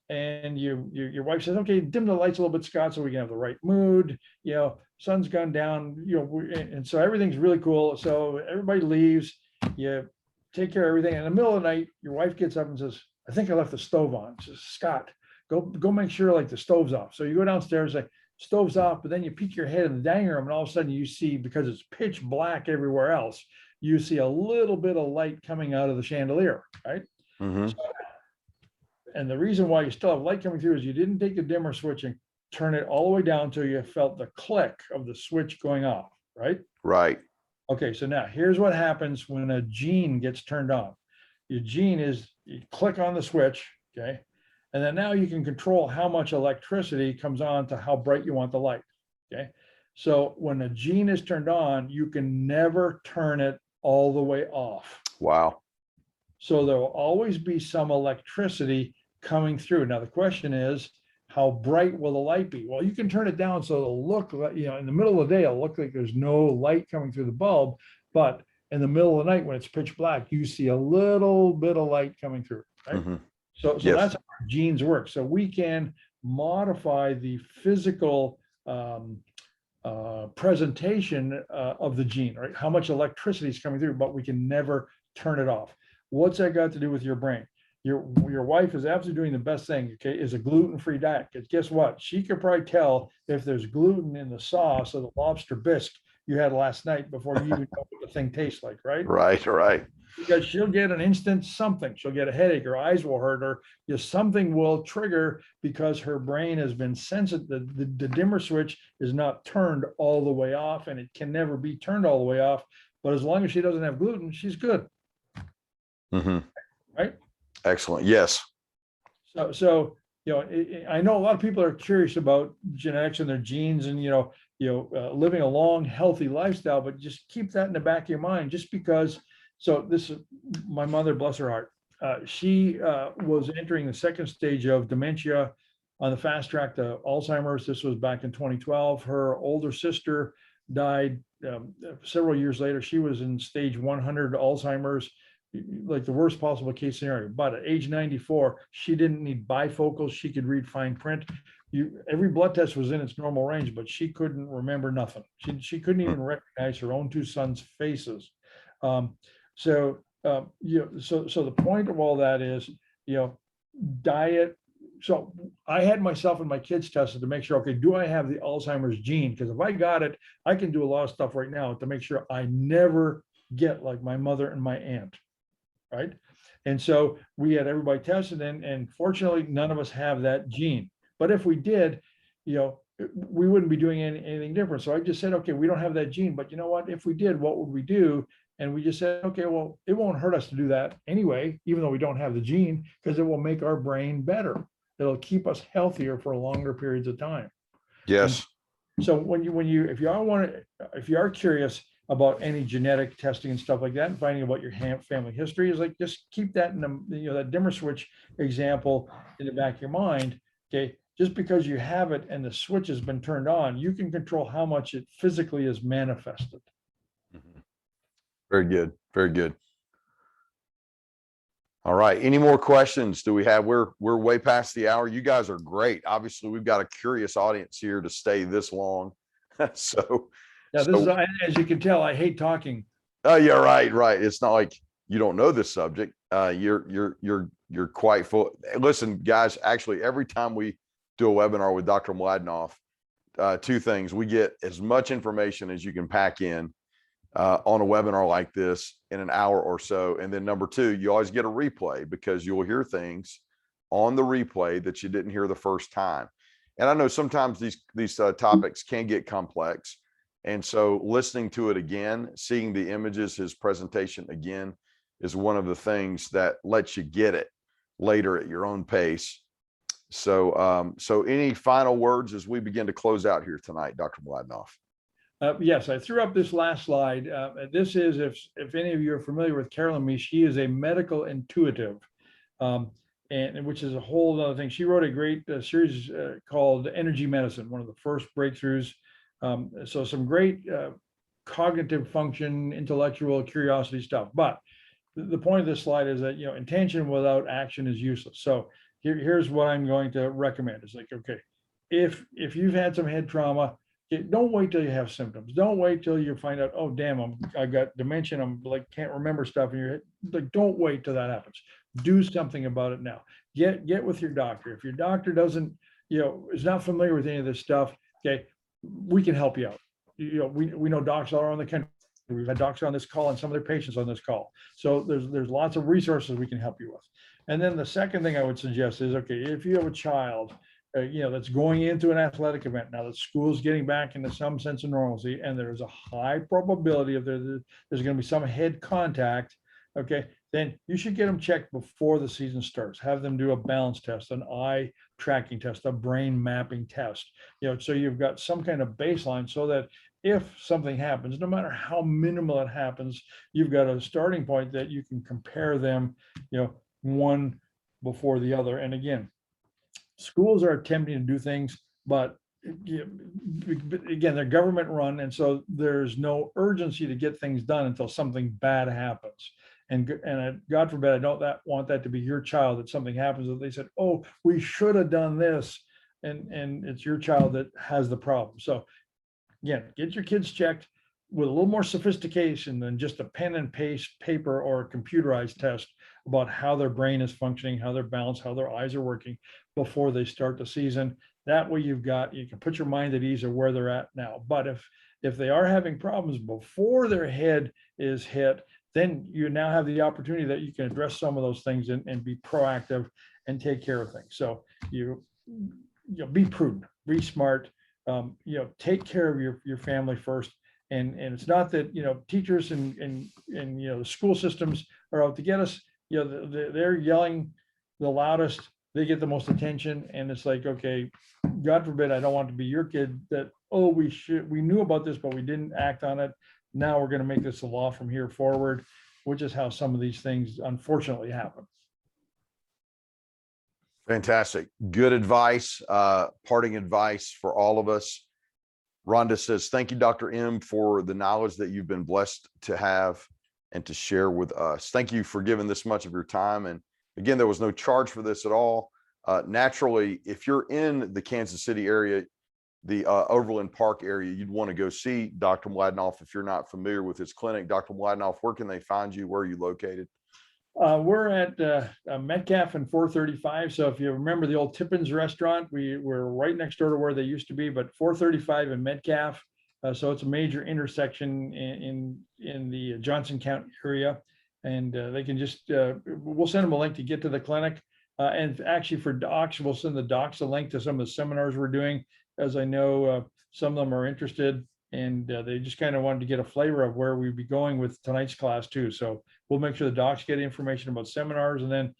and your wife says, okay, dim the lights a little bit, Scott, so we can have the right mood, you know, sun's gone down, you know, and so everything's really cool. So everybody leaves, you take care of everything. In the middle of the night, your wife gets up and says, I think I left the stove on. She says, Scott, go make sure like the stove's off. So you go downstairs, like, stove's off, but then you peek your head in the dining room, and all of a sudden you see, because it's pitch black everywhere else, you see a little bit of light coming out of the chandelier, right? So And the reason why you still have light coming through is you didn't take the dimmer switch and turn it all the way down until you felt the click of the switch going off, right? Right. Okay, so now here's what happens when a gene gets turned on. Your gene is, you click on the switch, okay? And then now you can control how much electricity comes on to how bright you want the light, okay? So when a gene is turned on, you can never turn it all the way off. Wow. So there will always be some electricity coming through. Now, the question is, how bright will the light be? Well, you can turn it down so it'll look like, in the middle of the day, it'll look like there's no light coming through the bulb, but in the middle of the night when it's pitch black, you see a little bit of light coming through, right? Mhm. So Yes. that's how our genes work. So we can modify the physical presentation of the gene, right? How much electricity is coming through, but we can never turn it off. What's that got to do with your brain? Your wife is absolutely doing the best thing, okay, is a gluten-free diet. Because guess what? She could probably tell if there's gluten in the sauce of the lobster bisque you had last night before you even know what the thing tastes like, right? Right. Right. Because she'll get an instant something. She'll get a headache, her eyes will hurt, or just something will trigger because her brain has been sensitive. The dimmer switch is not turned all the way off, and it can never be turned all the way off. But as long as she doesn't have gluten, she's good. Mhm. Right? Excellent. Yes. So I know a lot of people are curious about genetics and their genes, and living a long, healthy lifestyle. But just keep that in the back of your mind, just because. So this is my mother, bless her heart. She was entering the second stage of dementia on the fast track to Alzheimer's. This was back in 2012. Her older sister died several years later. She was in stage 100 Alzheimer's, like the worst possible case scenario. But at age 94, she didn't need bifocals. She could read fine print. Every blood test was in its normal range, but she couldn't remember nothing. She couldn't even recognize her own two sons' faces. So the point of all that is, diet. So I had myself and my kids tested to make sure, okay, do I have the Alzheimer's gene? Because if I got it, I can do a lot of stuff right now to make sure I never get like my mother and my aunt, right? And so we had everybody tested, and fortunately, none of us have that gene. But if we did, we wouldn't be doing anything different. So I just said, okay, we don't have that gene, but you know what? If we did, what would we do? And we just said, okay, well, it won't hurt us to do that anyway, even though we don't have the gene, because it will make our brain better. It'll keep us healthier for longer periods of time. Yes. And so if you are curious about any genetic testing and stuff like that, and finding about your family history, is like, just keep that in that dimmer switch example in the back of your mind. Okay. Just because you have it and the switch has been turned on, you can control how much it physically is manifested. Very good. Very good. All right. Any more questions do we have? We're way past the hour. You guys are great. Obviously, we've got a curious audience here to stay this long. So yeah, this is, as you can tell, I hate talking. Oh, yeah, right. It's not like you don't know this subject. You're quite full. Listen, guys, actually, every time we do a webinar with Dr. Mladenoff, two things: we get as much information as you can pack in on a webinar like this in an hour or so. And then number two, you always get a replay, because you'll hear things on the replay that you didn't hear the first time. And I know sometimes these topics can get complex. And so listening to it again, seeing the images, his presentation again, is one of the things that lets you get it later at your own pace. So any final words as we begin to close out here tonight, Dr. Mladenoff? Yes, I threw up this last slide. This is, if any of you are familiar with Carolyn Me, she is a medical intuitive, and which is a whole other thing. She wrote a great series called Energy Medicine, one of the first breakthroughs. So some great cognitive function, intellectual curiosity stuff. But the point of this slide is that, intention without action is useless. So here's what I'm going to recommend. It's like, okay, if you've had some head trauma, don't wait till you have symptoms. Don't wait till you find out, oh, damn, I got dementia. I'm like, can't remember stuff in your head. Like, don't wait till that happens. Do something about it now. Get with your doctor. If your doctor doesn't, is not familiar with any of this stuff, okay, we can help you out. We know docs all around the country. We've had docs on this call and some of their patients on this call. So there's lots of resources we can help you with. And then the second thing I would suggest is, okay, if you have a child, that's going into an athletic event now that school's getting back into some sense of normalcy, and there's a high probability of there's going to be some head contact, okay, then you should get them checked before the season starts. Have them do a balance test, an eye tracking test, a brain mapping test, so you've got some kind of baseline so that if something happens, no matter how minimal it happens, you've got a starting point that you can compare them, one before the other. And again, schools are attempting to do things, but again, they're government run. And so there's no urgency to get things done until something bad happens. And God forbid, I don't want that to be your child, that something happens that they said, oh, we should have done this. And it's your child that has the problem. So again, get your kids checked with a little more sophistication than just a pen and paste paper or a computerized test about how their brain is functioning, how they're balanced, how their eyes are working before they start the season. That way you can put your mind at ease of where they're at now. But if they are having problems before their head is hit, then you now have the opportunity that you can address some of those things and be proactive and take care of things. So you be prudent, be smart, take care of your family first. And it's not that, teachers and the school systems are out to get us. They're yelling the loudest, they get the most attention. And it's like, okay, God forbid, I don't want to be your kid that, oh, we knew about this, but we didn't act on it. Now we're going to make this a law from here forward, which is how some of these things unfortunately happen. Fantastic. Good advice, parting advice for all of us. Rhonda says, thank you, Dr. M, for the knowledge that you've been blessed to have and to share with us. Thank you for giving this much of your time. And again, there was no charge for this at all. Naturally, if you're in the Kansas City area, the Overland Park area, you'd want to go see Dr. Mladenoff. If you're not familiar with his clinic, Dr. Mladenoff, where can they find you? Where are you located? We're at Metcalf and 435. So if you remember the old Tippins restaurant, we're right next door to where they used to be, but 435 in Metcalf. So it's a major intersection in the Johnson County area. And they can just, we'll send them a link to get to the clinic. And actually for docs, we'll send the docs a link to some of the seminars we're doing, as I know some of them are interested. And they just kind of wanted to get a flavor of where we'd be going with tonight's class too. So we'll make sure the docs get information about seminars. And then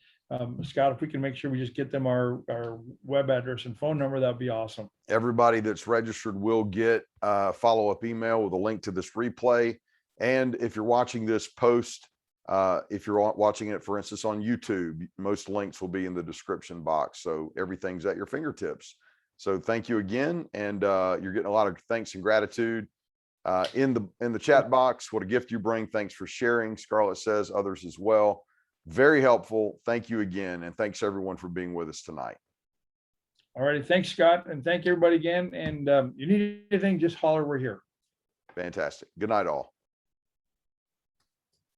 Scott, if we can make sure we just get them our web address and phone number, that'd be awesome. Everybody that's registered will get a follow-up email with a link to this replay. And if you're watching this post, if you're watching it, for instance, on YouTube, most links will be in the description box. So everything's at your fingertips. So thank you again. And you're getting a lot of thanks and gratitude in the chat box. What a gift you bring. Thanks for sharing. Scarlett says others as well. Very helpful. Thank you again. And thanks everyone for being with us tonight. All righty. Thanks, Scott. And thank you everybody again. And you need anything, just holler, we're here. Fantastic. Good night, all.